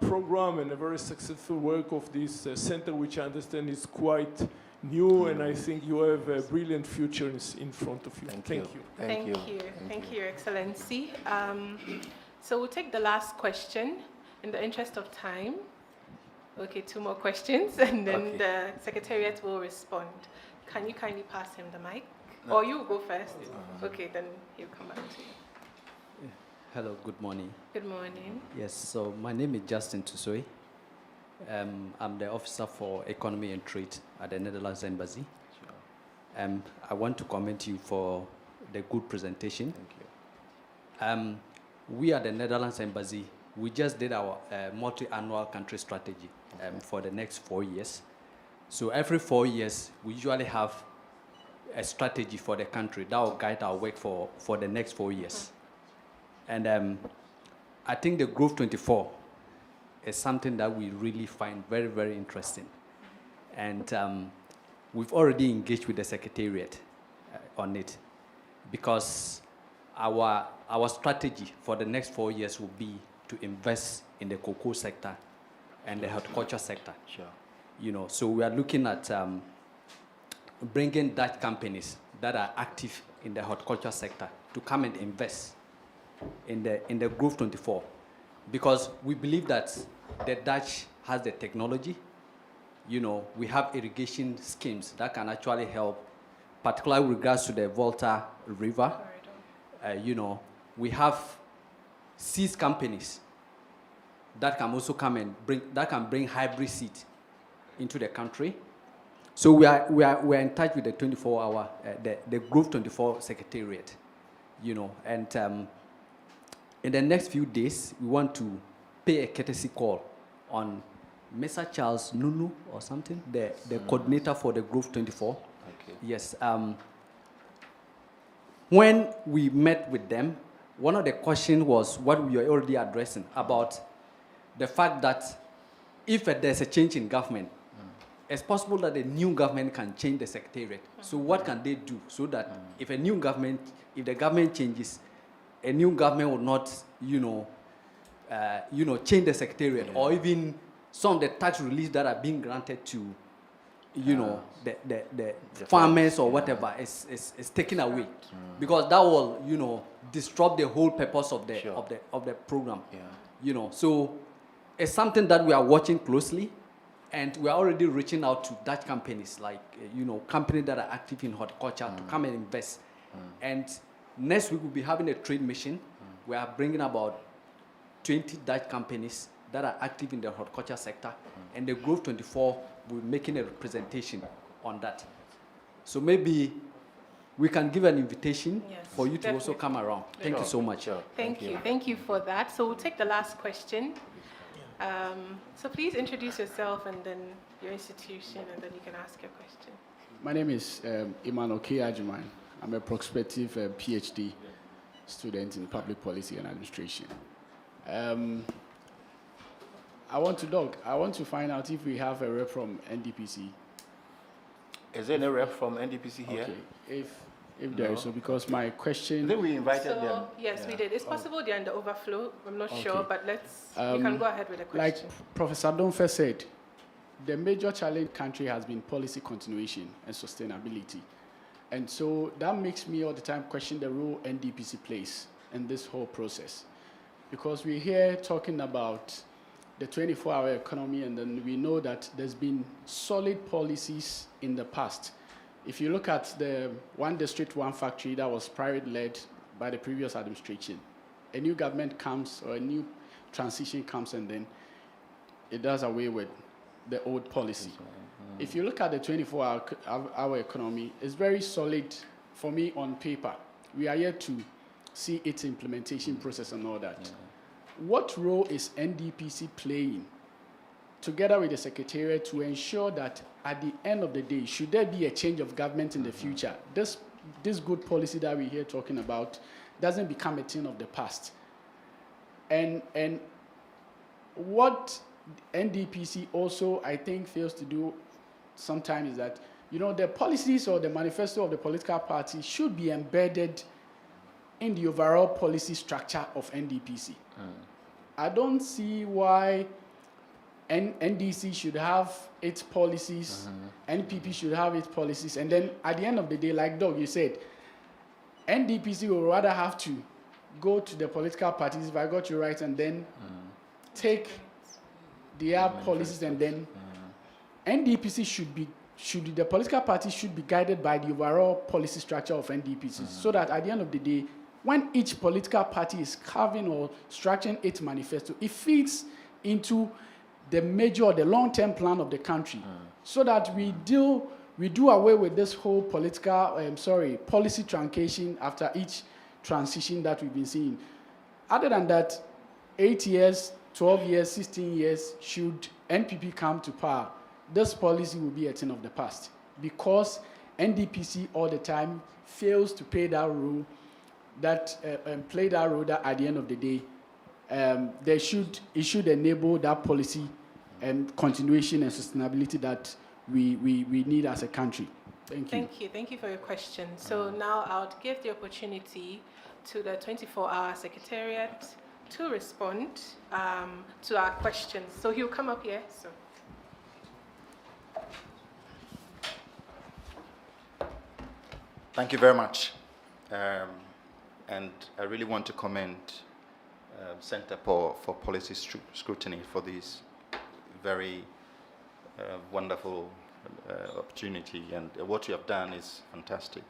program and a very successful work of this center, which I understand is quite new, and I think you have a brilliant future in front of you. Thank you. Thank you, Your Excellency. So we'll take the last question in the interest of time. Okay, two more questions, and then the Secretariat will respond. Can you kindly pass him the mic? No. Or you go first? Okay, then he'll come back to you. Hello, good morning. Good morning. Yes, so my name is Justin Tusoi. I'm the Officer for Economy and Trade at the Netherlands Embassy. Sure. I want to commend you for the good presentation. Thank you. We at the Netherlands Embassy we just did our multi-annual country strategy for the next 4 years. So every 4 years, we usually have a strategy for the country that will guide our work for the next 4 years. And I think the Growth 24 is something that we really find very, very interesting. And we've already engaged with the Secretariat on it, because our strategy for the next 4 years will be to invest in the cocoa sector and the horticulture sector. Sure. You know, so we are looking at bringing Dutch companies that are active in the horticulture sector to come and invest in the Growth 24, because we believe that the Dutch has the technology. You know, we have irrigation schemes that can actually help, particularly with regards to the Volta River. You know, we have seeds companies that can also come and bring hybrid seed into the country. So we are in touch with the 24-hour, the Growth 24 Secretariat, you know, and in the next few days, we want to pay a courtesy call on Mr. Charles Nunu or something, the coordinator for the Growth 24. Okay. Yes. When we met with them, one of the questions was what we are already addressing about the fact that if there's a change in government, it's possible that the new government can change the secretariat. So what can they do so that if the government changes, a new government will not, change the secretariat, or even some of the tax relief that are being granted to, the farmers or whatever is taken away, because that will, disrupt the whole purpose of the program. Yeah. So it's something that we are watching closely, and we are already reaching out to Dutch companies, like companies that are active in horticulture to come and invest. And next week we'll be having a trade mission. We are bringing about 20 Dutch companies that are active in the horticulture sector, and the Growth 24 will be making a representation on that. So maybe we can give an invitation for you to also come around. Thank you so much. Sure. Thank you. Thank you for that. So we'll take the last question. So please introduce yourself and then your institution, and then you can ask your question. My name is Imano K. Ajuman. I'm a prospective PhD student in public policy and administration. I want to find out if we have a rep from NDPC. Is there any rep from NDPC here? Okay. If there is, so because my question. I think we invited them. Yes, we did. It's possible they're in the overflow. I'm not sure, but you can go ahead with the question. Like Professor Donfe said, the major challenge in the country has been policy continuation and sustainability. And so that makes me all the time question the role NDPC plays in this whole process. Because we're here talking about the 24-hour economy, and then we know that there's been solid policies in the past. If you look at the One District, One Factory that was private-led by the previous administration, a new government comes or a new transition comes, and then it does away with the old policy. If you look at the 24-hour economy, it's very solid for me on paper. We are yet to see its implementation process and all that. What role is NDPC playing together with the Secretariat to ensure that at the end of the day, should there be a change of government in the future, this good policy that we're here talking about doesn't become a thing of the past? And what NDPC also, I think, fails to do sometimes is that, the policies or the manifesto of the political party should be embedded in the overall policy structure of NDPC. I don't see why NDC should have its policies, NPP should have its policies, and then at the end of the day, like Doug, you said, NDPC will rather have to go to the political parties, if I got you right, and then take their policies, and then NDPC the political party should be guided by the overall policy structure of NDPC, so that at the end of the day, when each political party is carving or structuring its manifesto, it feeds into the major or the long-term plan of the country, so that we do away with this whole policy truncation after each transition that we've been seeing. Other than that, 8 years, 12 years, 16 years, should NPP come to power, this policy will be a thing of the past, because NDPC all the time fails to play that role, that at the end of the day, it should enable that policy and continuation and sustainability that we need as a country. Thank you. Thank you for your question. So now I would give the opportunity to the 24-hour Secretariat to respond to our questions. So he'll come up here. So. Thank you very much. And I really want to commend Center for Policy Scrutiny for this very wonderful opportunity, and what you have done is fantastic.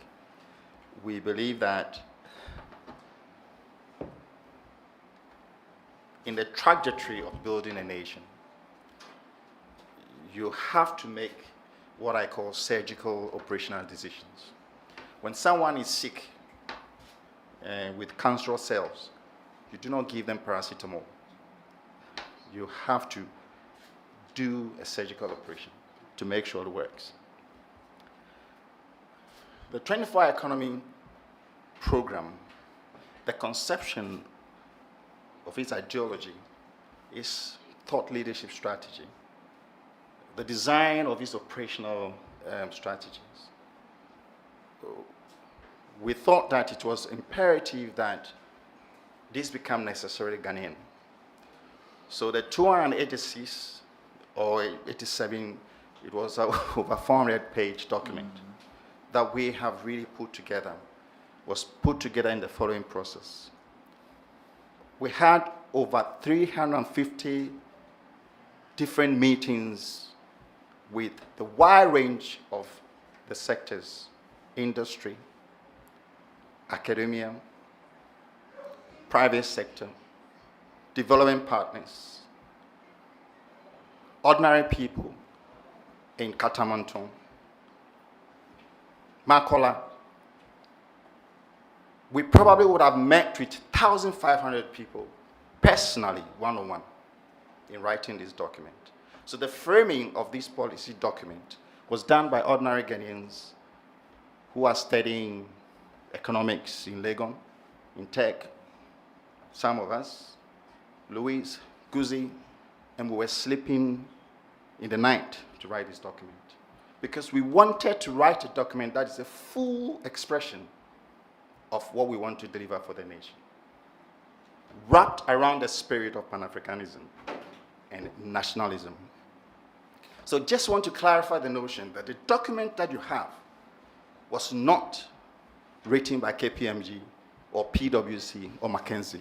We believe that in the trajectory of building a nation, you have to make what I call surgical operational decisions. When someone is sick with cancerous cells, you do not give them paracetamol. You have to do a surgical operation to make sure it works. The 24-hour economy program, the conception of its ideology is thought leadership strategy. The design of its operational strategies. We thought that it was imperative that this become necessarily Ghanaian. So the 286 or 87, it was over 400-page document that we have really put together, was put together in the following process. We had over 350 different meetings with the wide range of the sectors, industry, academia, private sector, development partners, ordinary people in Katamanton, Makola. We probably would have met with 1,500 people personally, one-on-one, in writing this document. So the framing of this policy document was done by ordinary Ghanaians who are studying economics in Legon, in tech, some of us, Louise, Guzi, and we were sleeping in the night to write this document. Because we wanted to write a document that is a full expression of what we want to deliver for the nation, wrapped around the spirit of Pan-Africanism and nationalism. So just want to clarify the notion that the document that you have was not written by KPMG or PwC or McKinsey,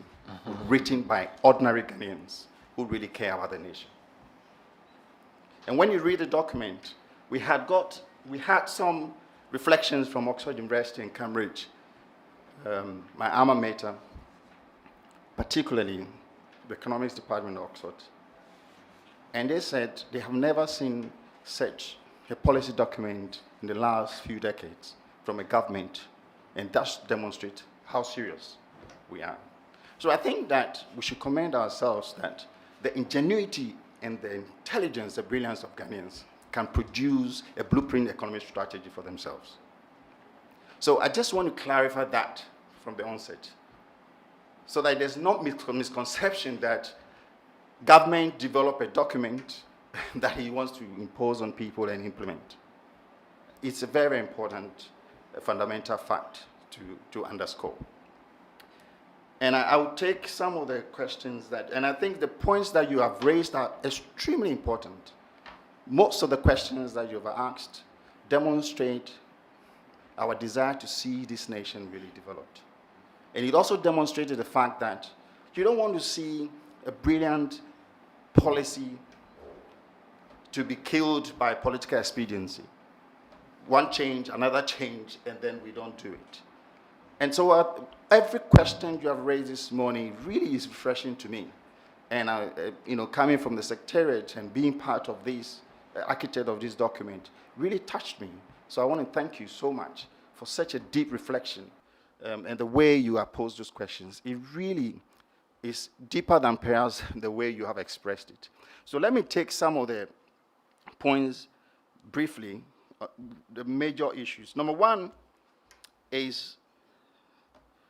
written by ordinary Ghanaians who really care about the nation. And when you read the document, we had some reflections from Oxford University and Cambridge, my alma mater, particularly the economics department of Oxford. And they said they have never seen such a policy document in the last few decades from a government, and that demonstrates how serious we are. So I think that we should commend ourselves that the ingenuity and the intelligence, the brilliance of Ghanaians can produce a blueprint economic strategy for themselves. So I just want to clarify that from the onset, so that there's no misconception that government develop a document that he wants to impose on people and implement. It's a very important fundamental fact to underscore. And I will take some of the questions and I think the points that you have raised are extremely important. Most of the questions that you've asked demonstrate our desire to see this nation really developed. And it also demonstrated the fact that you don't want to see a brilliant policy to be killed by political expediency. One change, another change, and then we don't do it. And so every question you have raised this morning really is refreshing to me. And coming from the Secretariat and being part of this, architect of this document, really touched me. So I want to thank you so much for such a deep reflection and the way you have posed those questions. It really is deeper than perhaps the way you have expressed it. So let me take some of the points briefly, the major issues. Number one is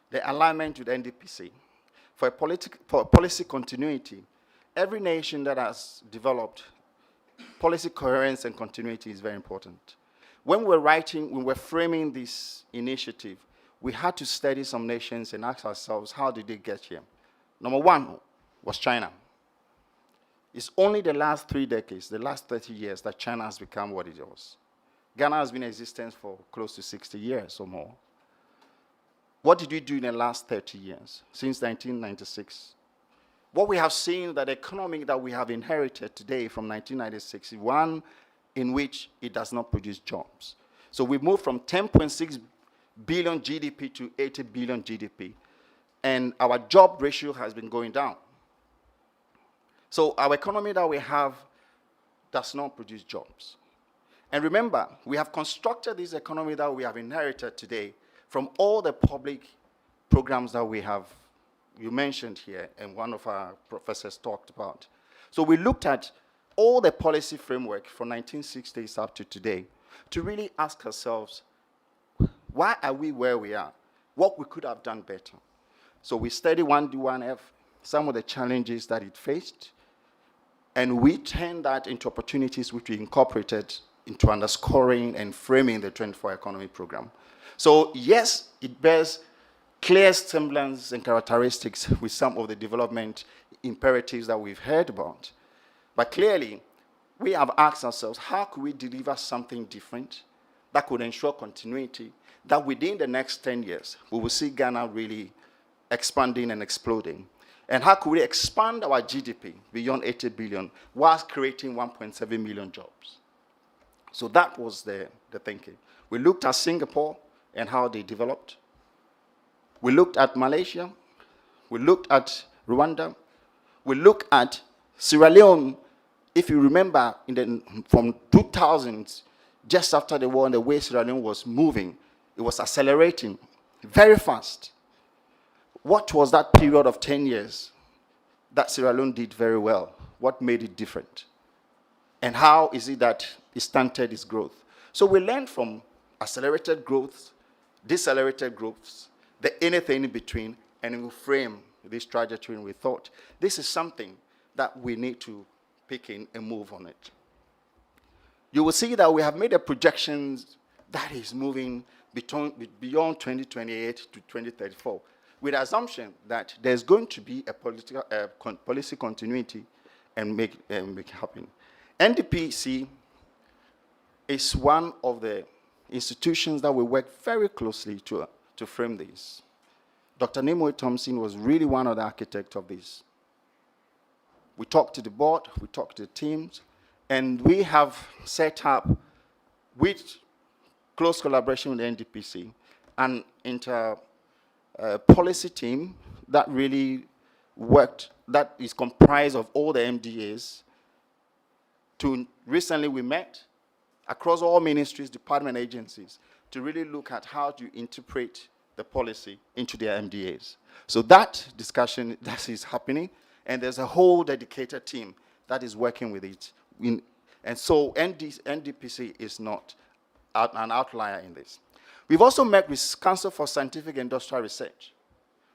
the alignment with NDPC. For policy continuity, every nation that has developed policy coherence and continuity is very important. When we're framing this initiative, we had to study some nations and ask ourselves, how did they get here? Number one was China. It's only the last 3 decades, the last 30 years, that China has become what it was. Ghana has been in existence for close to 60 years or more. What did we do in the last 30 years, since 1996? What we have seen, that the economy that we have inherited today from 1996 is one in which it does not produce jobs. So we moved from 10.6 billion GDP to 80 billion GDP, and our job ratio has been going down. So our economy that we have does not produce jobs. And remember, we have constructed this economy that we have inherited today from all the public programs that we have, you mentioned here, and one of our professors talked about. So we looked at all the policy framework from 1960s up to today to really ask ourselves, why are we where we are? What we could have done better. So we studied 1D1F, some of the challenges that it faced, and we turned that into opportunities which we incorporated into underscoring and framing the 24 economy program. So yes, it bears clear semblance and characteristics with some of the development imperatives that we've heard about. But clearly, we have asked ourselves, how could we deliver something different that could ensure continuity, that within the next 10 years, we will see Ghana really expanding and exploding? And how could we expand our GDP beyond 80 billion whilst creating 1.7 million jobs? So that was the thinking. We looked at Singapore and how they developed. We looked at Malaysia. We looked at Rwanda. We looked at Sierra Leone. If you remember, from 2000s, just after the war and the way Sierra Leone was moving, it was accelerating very fast. What was that period of 10 years that Sierra Leone did very well? What made it different? And how is it that it stunted its growth? So we learned from accelerated growth, decelerated growths, the anything in between, and we frame this trajectory, and we thought, this is something that we need to pick in and move on it. You will see that we have made a projection that is moving beyond 2028 to 2034, with the assumption that there's going to be a policy continuity and make it happen. NDPC is one of the institutions that we work very closely to frame this. Dr. Nimoy Thompson was really one of the architects of this. We talked to the board, we talked to the teams, and we have set up, with close collaboration with the NDPC, an policy team that really worked, that is comprised of all the MDAs. Recently we met across all ministries, department agencies, to really look at how to interpret the policy into their MDAs. So that discussion, that is happening, and there's a whole dedicated team that is working with it. And so NDPC is not an outlier in this. We've also met with Council for Scientific and Industrial Research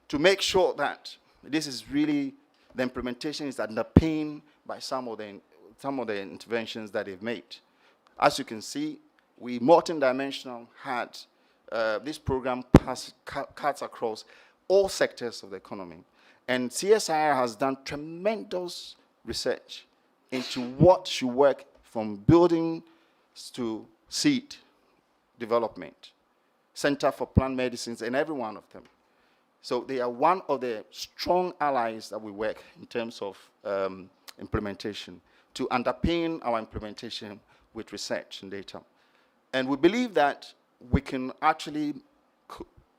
to make sure that this is really, the implementation is underpinned by some of the interventions that they've made. As you can see, we multi-dimensional had this program cuts across all sectors of the economy. And CSIR has done tremendous research into what should work from building to seed development, Center for Plant Medicines, and every one of them. So they are one of the strong allies that we work in terms of implementation, to underpin our implementation with research and data. And we believe that we can actually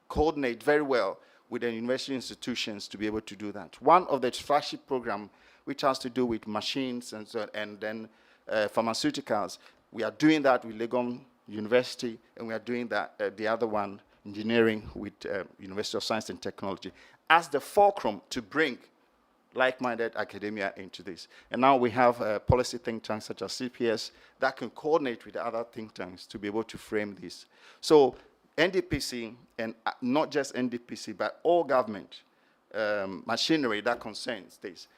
coordinate very well with the university institutions to be able to do that. One of the flagship program, which has to do with machines and then pharmaceuticals, we are doing that with Legon University, and we are doing that, the other one, engineering, with University of Science and Technology, as the fulcrum to bring like-minded academia into this. And now we have policy think tanks such as CPS that can coordinate with the other think tanks to be able to frame this. So NDPC, and not just NDPC, but all government machinery that concerns this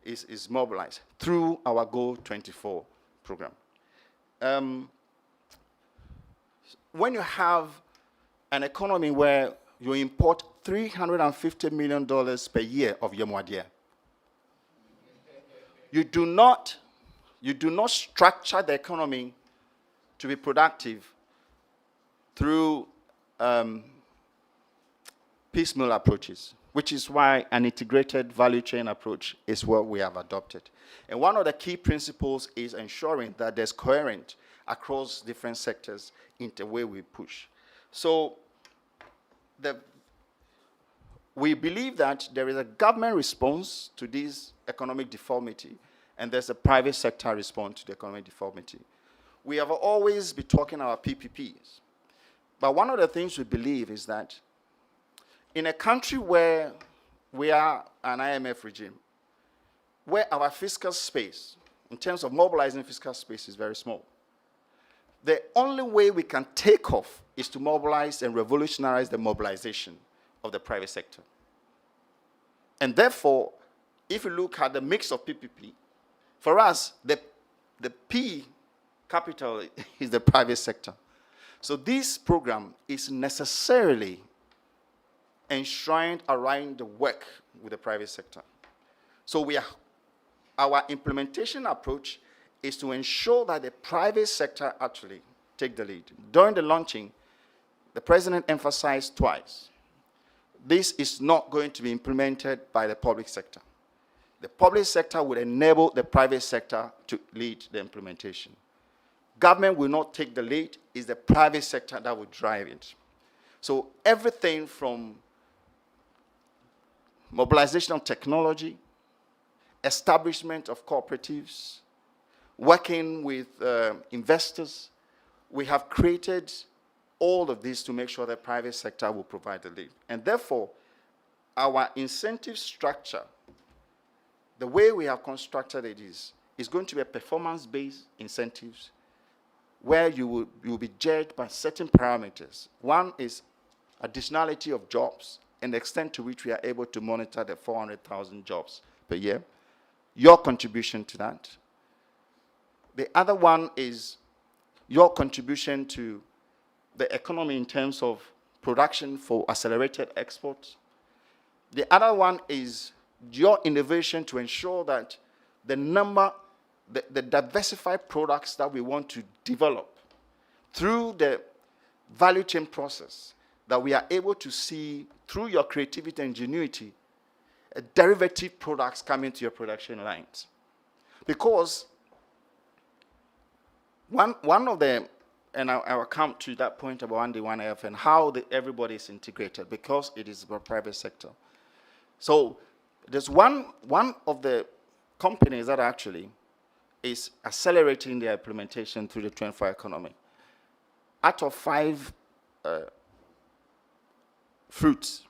is mobilized through our Go 24 program. When you have an economy where you import $350 million per year of Yemwadia, you do not structure the economy to be productive through piecemeal approaches, which is why an integrated value chain approach is what we have adopted. And one of the key principles is ensuring that there's coherence across different sectors in the way we push. So we believe that there is a government response to this economic deformity, and there's a private sector response to the economic deformity. We have always been talking about PPPs, but one of the things we believe is that in a country where we are an IMF regime, where our fiscal space, in terms of mobilizing fiscal space, is very small, the only way we can take off is to mobilize and revolutionize the mobilization of the private sector. And therefore, if you look at the mix of PPP, for us, the P capital is the private sector. So this program is necessarily enshrined around the work with the private sector. So our implementation approach is to ensure that the private sector actually take the lead. During the launching, the president emphasized twice, this is not going to be implemented by the public sector. The public sector will enable the private sector to lead the implementation. Government will not take the lead, it's the private sector that will drive it. So everything from mobilization of technology, establishment of cooperatives, working with investors, we have created all of this to make sure the private sector will provide the lead. And therefore, our incentive structure, the way we have constructed it is going to be a performance-based incentives where you will be judged by certain parameters. One is additionality of jobs and the extent to which we are able to monitor the 400,000 jobs per year, your contribution to that. The other one is your contribution to the economy in terms of production for accelerated exports. The other one is your innovation to ensure that the diversified products that we want to develop through the value chain process, that we are able to see through your creativity and ingenuity, derivative products coming to your production lines. Because one of the, and I will come to that point about 1D1F and how everybody is integrated, because it is the private sector. So there's one of the companies that actually is accelerating their implementation through the 24 economy. Out of 5 fruits,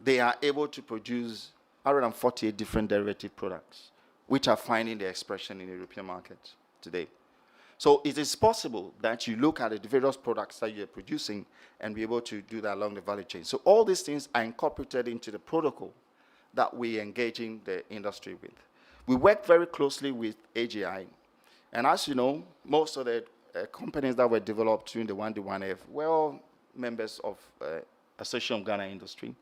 they are able to produce 148 different derivative products, which are finding their expression in the European market today. So it is possible that you look at the various products that you're producing and be able to do that along the value chain. So all these things are incorporated into the protocol that we engage in the industry with. We work very closely with AGI. And as you know, most of the companies that were developed during the 1D1F were all members of Association of Ghana Industry.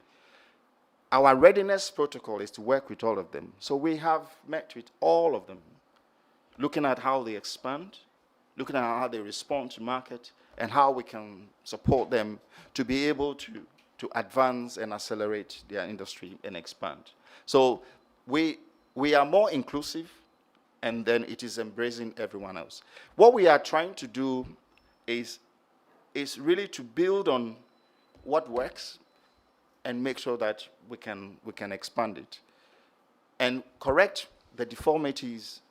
Our readiness protocol is to work with all of them. So we have met with all of them, looking at how they expand, looking at how they respond to market, and how we can support them to be able to advance and accelerate their industry and expand. So we are more inclusive, and then it is embracing everyone else. What we are trying to do is really to build on what works and make sure that we can expand it and correct the deformities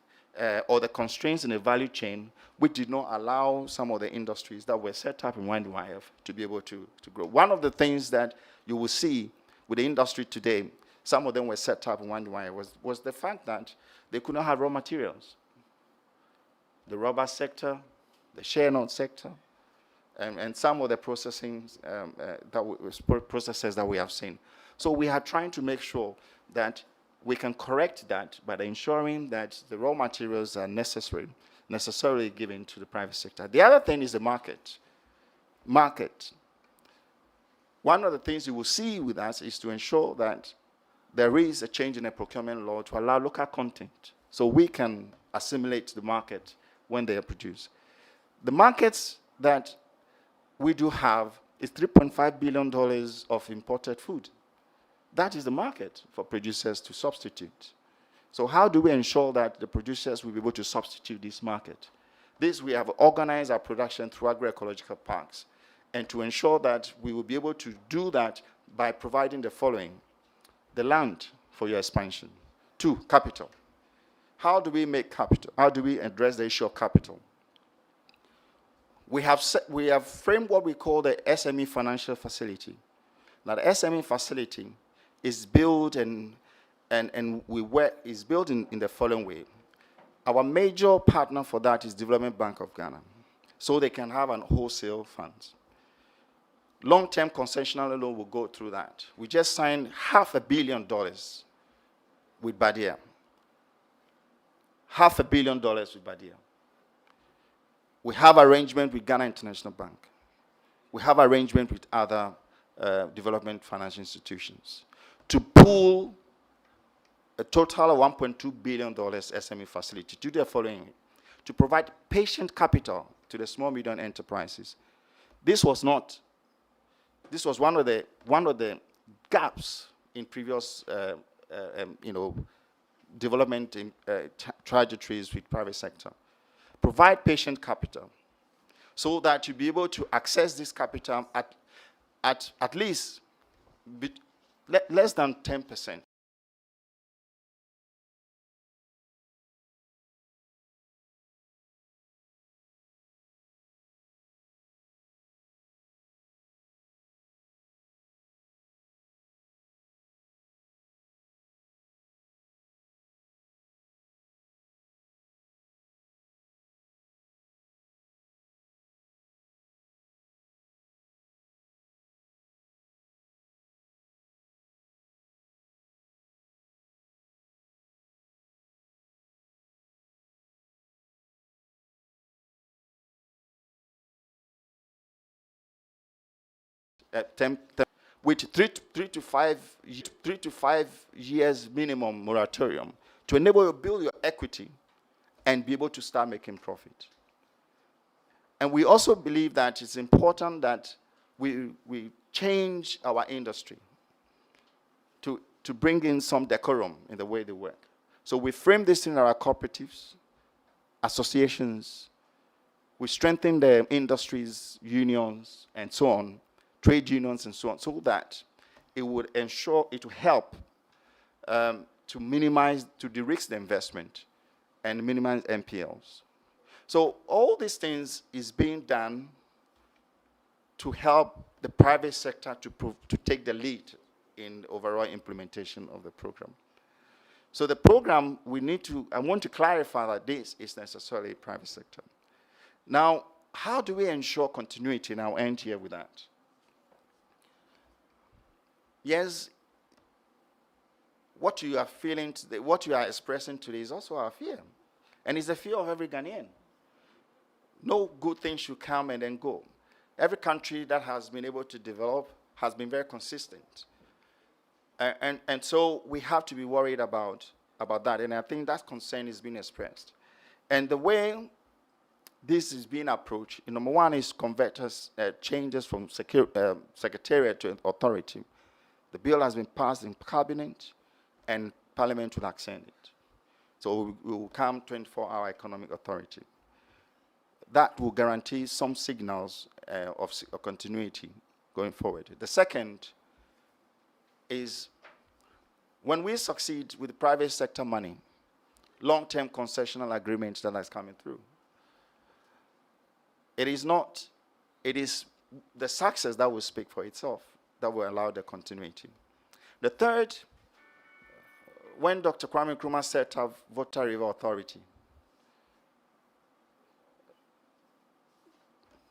or the constraints in the value chain which did not allow some of the industries that were set up in 1DYF to be able to grow. One of the things that you will see with the industry today, some of them were set up in one way, was the fact that they could not have raw materials. The rubber sector, the share nut sector, and some of the processing processes that we have seen. So we are trying to make sure that we can correct that by ensuring that the raw materials are necessarily given to the private sector. The other thing is the market. One of the things you will see with us is to ensure that there is a change in the procurement law to allow local content so we can assimilate the market when they are produced. The markets that we do have is $3.5 billion of imported food. That is the market for producers to substitute. So how do we ensure that the producers will be able to substitute this market? This, we have organized our production through agroecological parks, and to ensure that we will be able to do that by providing the following: the land for your expansion. 2, capital. How do we make capital? How do we address the issue of capital? We have framed what we call the SME financial facility. Now, the SME facility is built is built in the following way. Our major partner for that is Development Bank of Ghana, so they can have an wholesale funds. Long-term concessional loan will go through that. We just signed $500 million with Badia. $500 million with Badia. We have arrangement with Ghana International Bank. We have arrangement with other development financial institutions to pool a total of $1.2 billion SME facility to do the following: to provide patient capital to the small medium enterprises. This was one of the gaps in previous development trajectories with private sector. Provide patient capital so that you'll be able to access this capital at least less than 10%. With 3 to 5 years minimum moratorium to enable you to build your equity and be able to start making profit. And we also believe that it's important that we change our industry to bring in some decorum in the way they work. So we frame this in our cooperatives, associations. We strengthen the industries, unions, and so on, trade unions and so on, so that it would ensure, it will help to minimize, to de-risk the investment and minimize NPLs. So all these things is being done to help the private sector to take the lead in overall implementation of the program. So the program, I want to clarify that this is necessarily private sector. Now, how do we ensure continuity? And I'll end here with that. Yes, what you are feeling today, what you are expressing today is also our fear. And it's the fear of every Ghanaian. No good thing should come and then go. Every country that has been able to develop has been very consistent. And so we have to be worried about that. And I think that concern is being expressed. And the way this is being approached, number one is changes from secretariat to authority. The bill has been passed in cabinet, and Parliament will accent it. So we will come 24-hour economic authority. That will guarantee some signals of continuity going forward. The second is when we succeed with the private sector money, long-term concessional agreements that is coming through. It is the success that will speak for itself, that will allow the continuity. The third when Dr. Kwame Nkrumah set up Volta River Authority,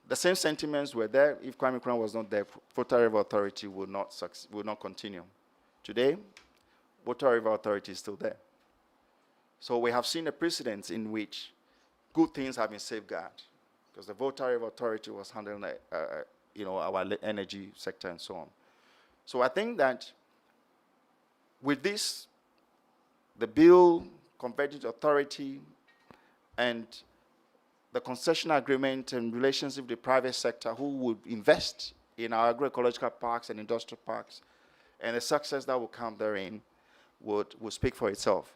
the same sentiments were there. If Kwame Nkrumah was not there, Volta River Authority would not continue. Today, Volta River Authority is still there. So we have seen a precedent in which good things have been safeguarded, because the Volta River Authority was handling, our energy sector and so on. So I think that with this, the bill, Convergent Authority, and the concession agreement and relations with the private sector who would invest in our agroecological parks and industrial parks, and the success that will come therein would speak for itself.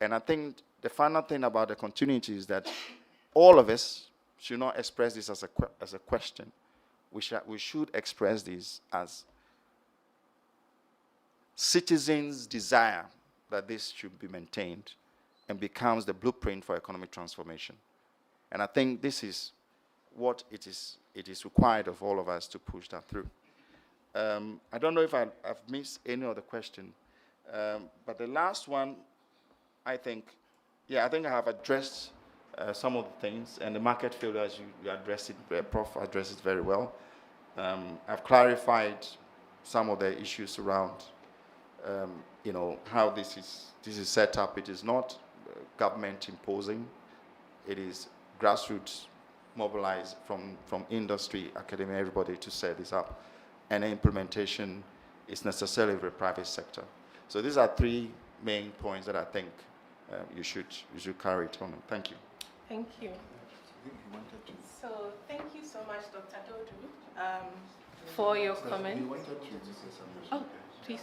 And I think the final thing about the continuity is that all of us should not express this as a question. We should express this as citizens' desire that this should be maintained and becomes the blueprint for economic transformation. And I think this is what it is required of all of us to push that through. I don't know if I've missed any other question, but the last one, I think I have addressed some of the things, and the market failure, as you addressed it, Prof. addressed it very well. I've clarified some of the issues around, how this is set up. It is not government imposing. It is grassroots mobilized from industry, academia, everybody to set this up. And the implementation is necessarily with the private sector. So these are three main points that I think you should carry it on. Thank you. Thank you. So thank you so much, Dr. Dodu, for your comment. Oh, please.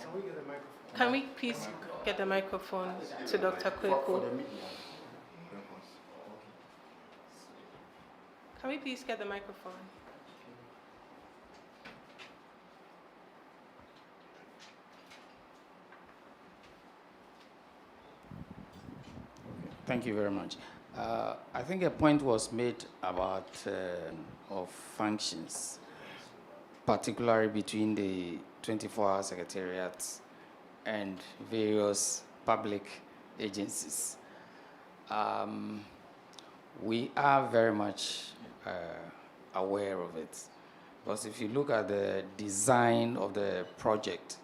Can we please get the microphone to Dr. Kweku? Can we please get the microphone? Thank you very much. I think a point was made about of functions, particularly between the 24-hour secretariats and various public agencies. We are very much aware of it, because if you look at the design of the project,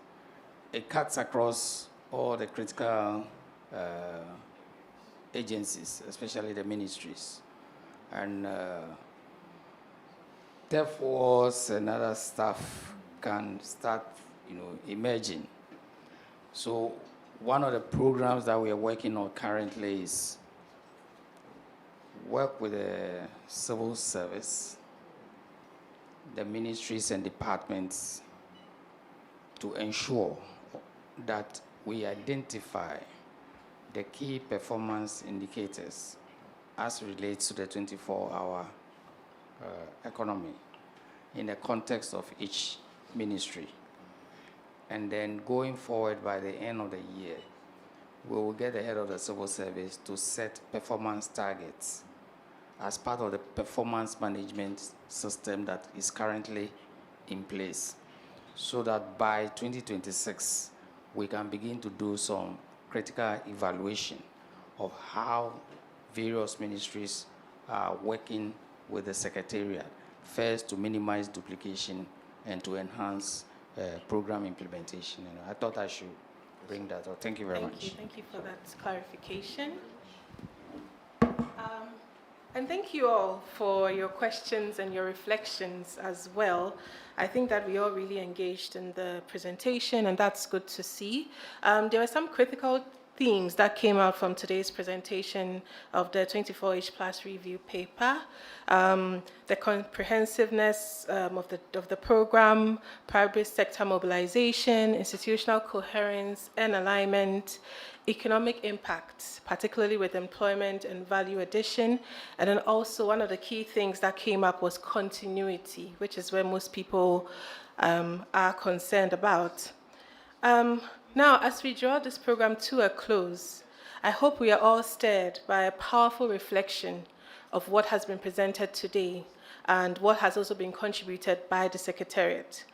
it cuts across all the critical agencies, especially the ministries, and therefore and other stuff can start, emerging. So one of the programs that we are working on currently is work with the civil service, the ministries and departments, to ensure that we identify the key performance indicators as relates to the 24-hour economy in the context of each ministry. And then going forward, by the end of the year, we will get the head of the civil service to set performance targets as part of the performance management system that is currently in place, so that by 2026, we can begin to do some critical evaluation of how various ministries are working with the secretariat, first to minimize duplication and to enhance program implementation. I thought I should bring that up. Thank you very much. Thank you for that clarification. And thank you all for your questions and your reflections as well. I think that we all really engaged in the presentation, and that's good to see. There were some critical themes that came out from today's presentation of the 24H Plus review paper. The comprehensiveness of the program, private sector mobilization, institutional coherence and alignment, economic impact, particularly with employment and value addition. And then also one of the key things that came up was continuity, which is where most people are concerned about. Now, as we draw this program to a close, I hope we are all stirred by a powerful reflection of what has been presented today. and what has also been contributed by the Secretariat.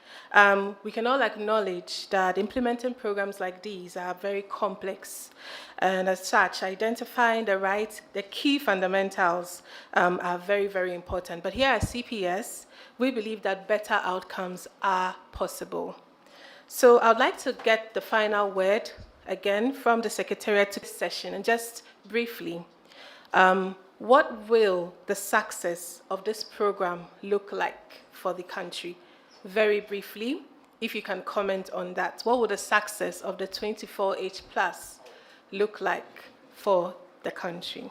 We can all acknowledge that implementing programs like these are very complex, and as such, identifying the key fundamentals are very, very important. But here at CPS, we believe that better outcomes are possible. So I'd like to get the final word again from the Secretariat to this session, and just briefly, what will the success of this program look like for the country? Very briefly, if you can comment on that. What would the success of the 24H plus look like for the country?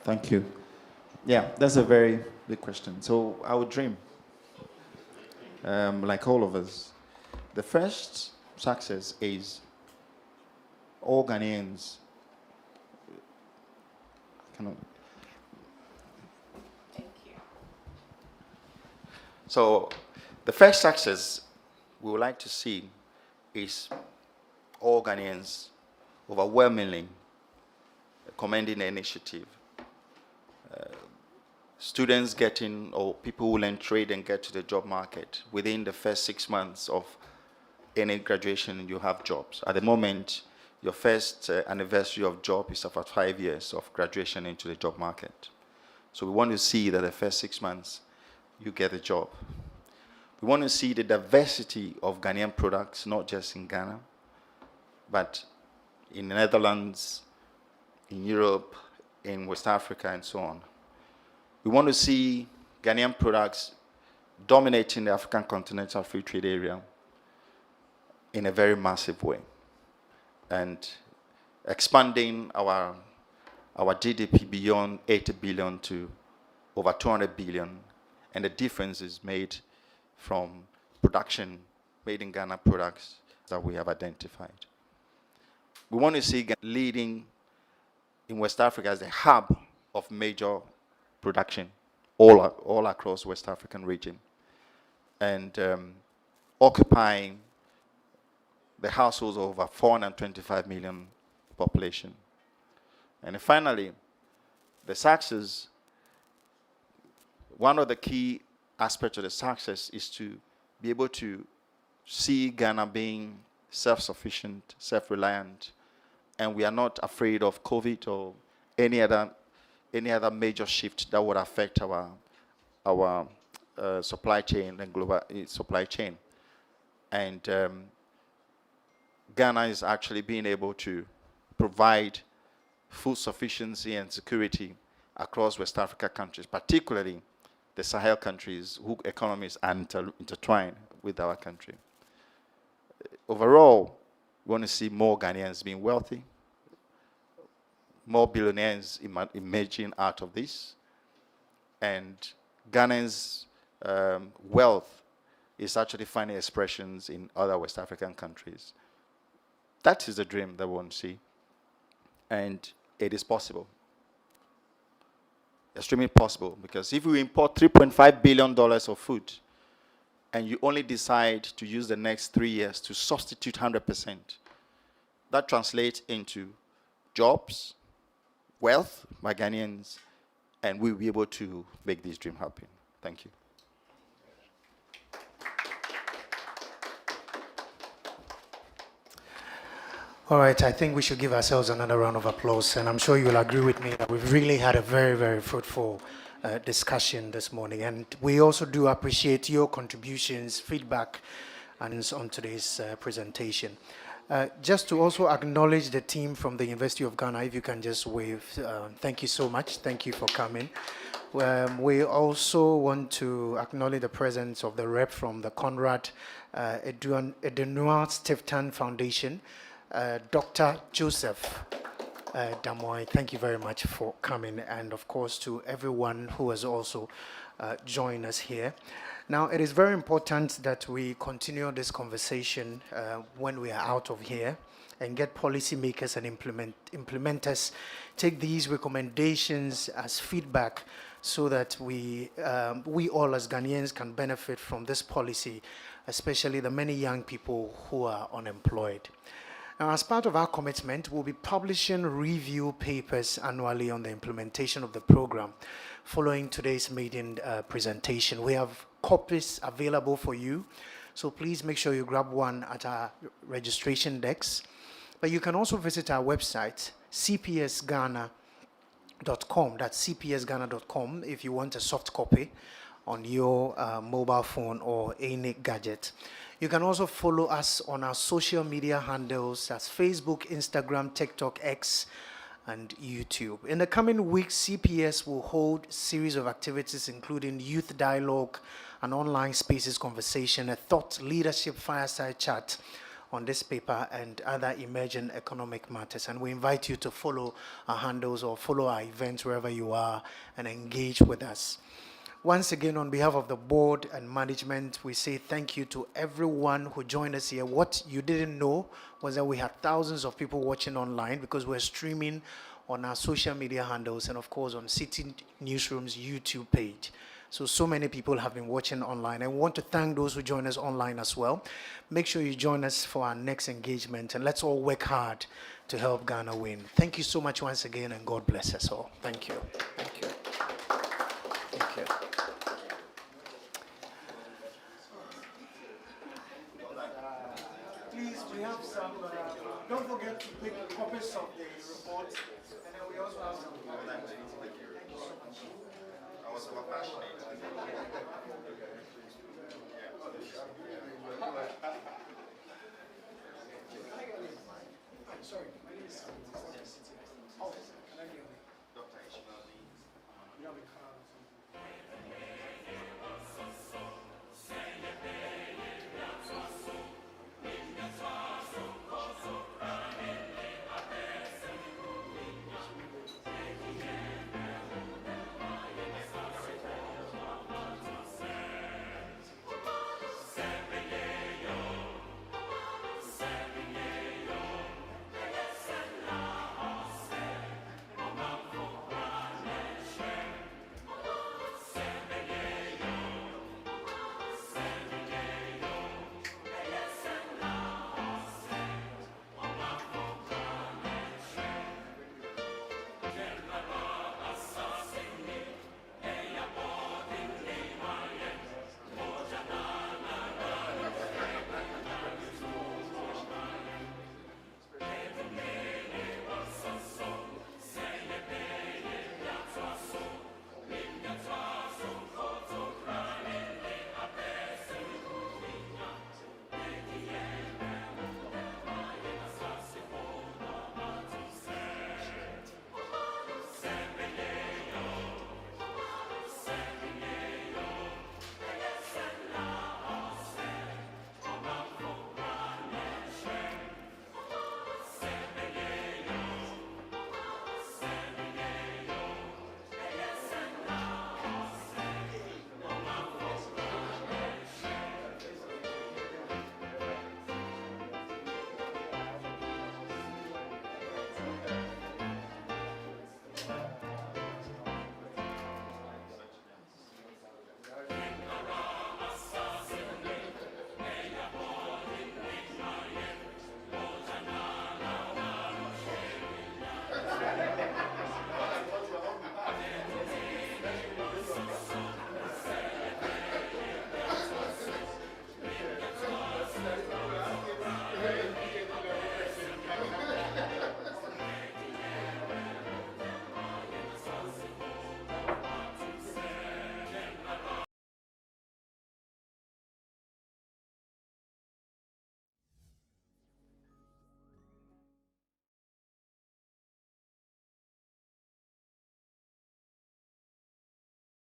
Thank you. Yeah, that's a very big question. So I would dream, like all of us. The first success is all Ghanaians cannot. Thank you. So the first success we would like to see is all Ghanaians overwhelmingly commending the initiative. Students getting, or people who learn trade and get to the job market within the first 6 months of any graduation, you have jobs. At the moment, your first anniversary of job is after 5 years of graduation into the job market. So we want to see that the first 6 months you get a job. We want to see the diversity of Ghanaian products, not just in Ghana, but in the Netherlands, in Europe, in West Africa, and so on. We want to see Ghanaian products dominating the African Continental Free Trade Area in a very massive way, and expanding our GDP beyond 80 billion to over 200 billion, and the difference is made from production made in Ghana products that we have identified. We want to see Ghana leading in West Africa as a hub of major production all across West African region, and occupying the households of over 425 million population. And finally, the success, one of the key aspects of the success is to be able to see Ghana being self-sufficient, self-reliant, and we are not afraid of COVID or any other major shift that would affect our supply chain and global supply chain. And Ghana is actually being able to provide food sufficiency and security across West Africa countries, particularly the Sahel countries whose economies are intertwined with our country. Overall, we want to see more Ghanaians being wealthy, more billionaires emerging out of this, and Ghana's wealth is actually finding expressions in other West African countries. That is the dream that we want to see, and it is possible. Extremely possible, because if we import $3.5 billion of food, and you only decide to use the next 3 years to substitute 100%, that translates into jobs, wealth by Ghanaians, and we'll be able to make this dream happen. Thank you. All right, I think we should give ourselves another round of applause, and I'm sure you'll agree with me that we've really had a very, very fruitful discussion this morning, and we also do appreciate your contributions, feedback, and on today's presentation. Just to also acknowledge the team from the University of Ghana, if you can just wave. Thank you so much. Thank you for coming. We also want to acknowledge the presence of the rep from the Conrad Edenua Stiftan Foundation, Dr. Joseph Damoy. Thank you very much for coming, and of course to everyone who has also joined us here. Now, it is very important that we continue this conversation when we are out of here, and get policymakers and implementers take these recommendations as feedback, so that we all as Ghanaians can benefit from this policy, especially the many young people who are unemployed. Now, as part of our commitment, we'll be publishing review papers annually on the implementation of the program. Following today's meeting presentation, we have copies available for you, so please make sure you grab one at our registration desks. But you can also visit our website, cpsghana.com. That's cpsghana.com if you want a soft copy on your mobile phone or any gadget. You can also follow us on our social media handles, that's Facebook, Instagram, TikTok, X, and YouTube. In the coming weeks, CPS will hold a series of activities including youth dialogue, an online spaces conversation, a thought leadership fireside chat on this paper, and other emerging economic matters. And we invite you to follow our handles or follow our events wherever you are and engage with us. Once again, on behalf of the board and management, we say thank you to everyone who joined us here. What you didn't know was that we had thousands of people watching online because we're streaming on our social media handles and, of course, on City Newsroom's YouTube page. So many people have been watching online. I want to thank those who join us online as well. Make sure you join us for our next engagement, and let's all work hard to help Ghana win. Thank you so much once again, and God bless us all. Thank you. Thank you. Thank you. Please, we have some, don't forget to pick copies of the report, and then we also have some. Thank you so much. I was so passionate. Sorry, my name is Oh, can I get Dr. Ishmael?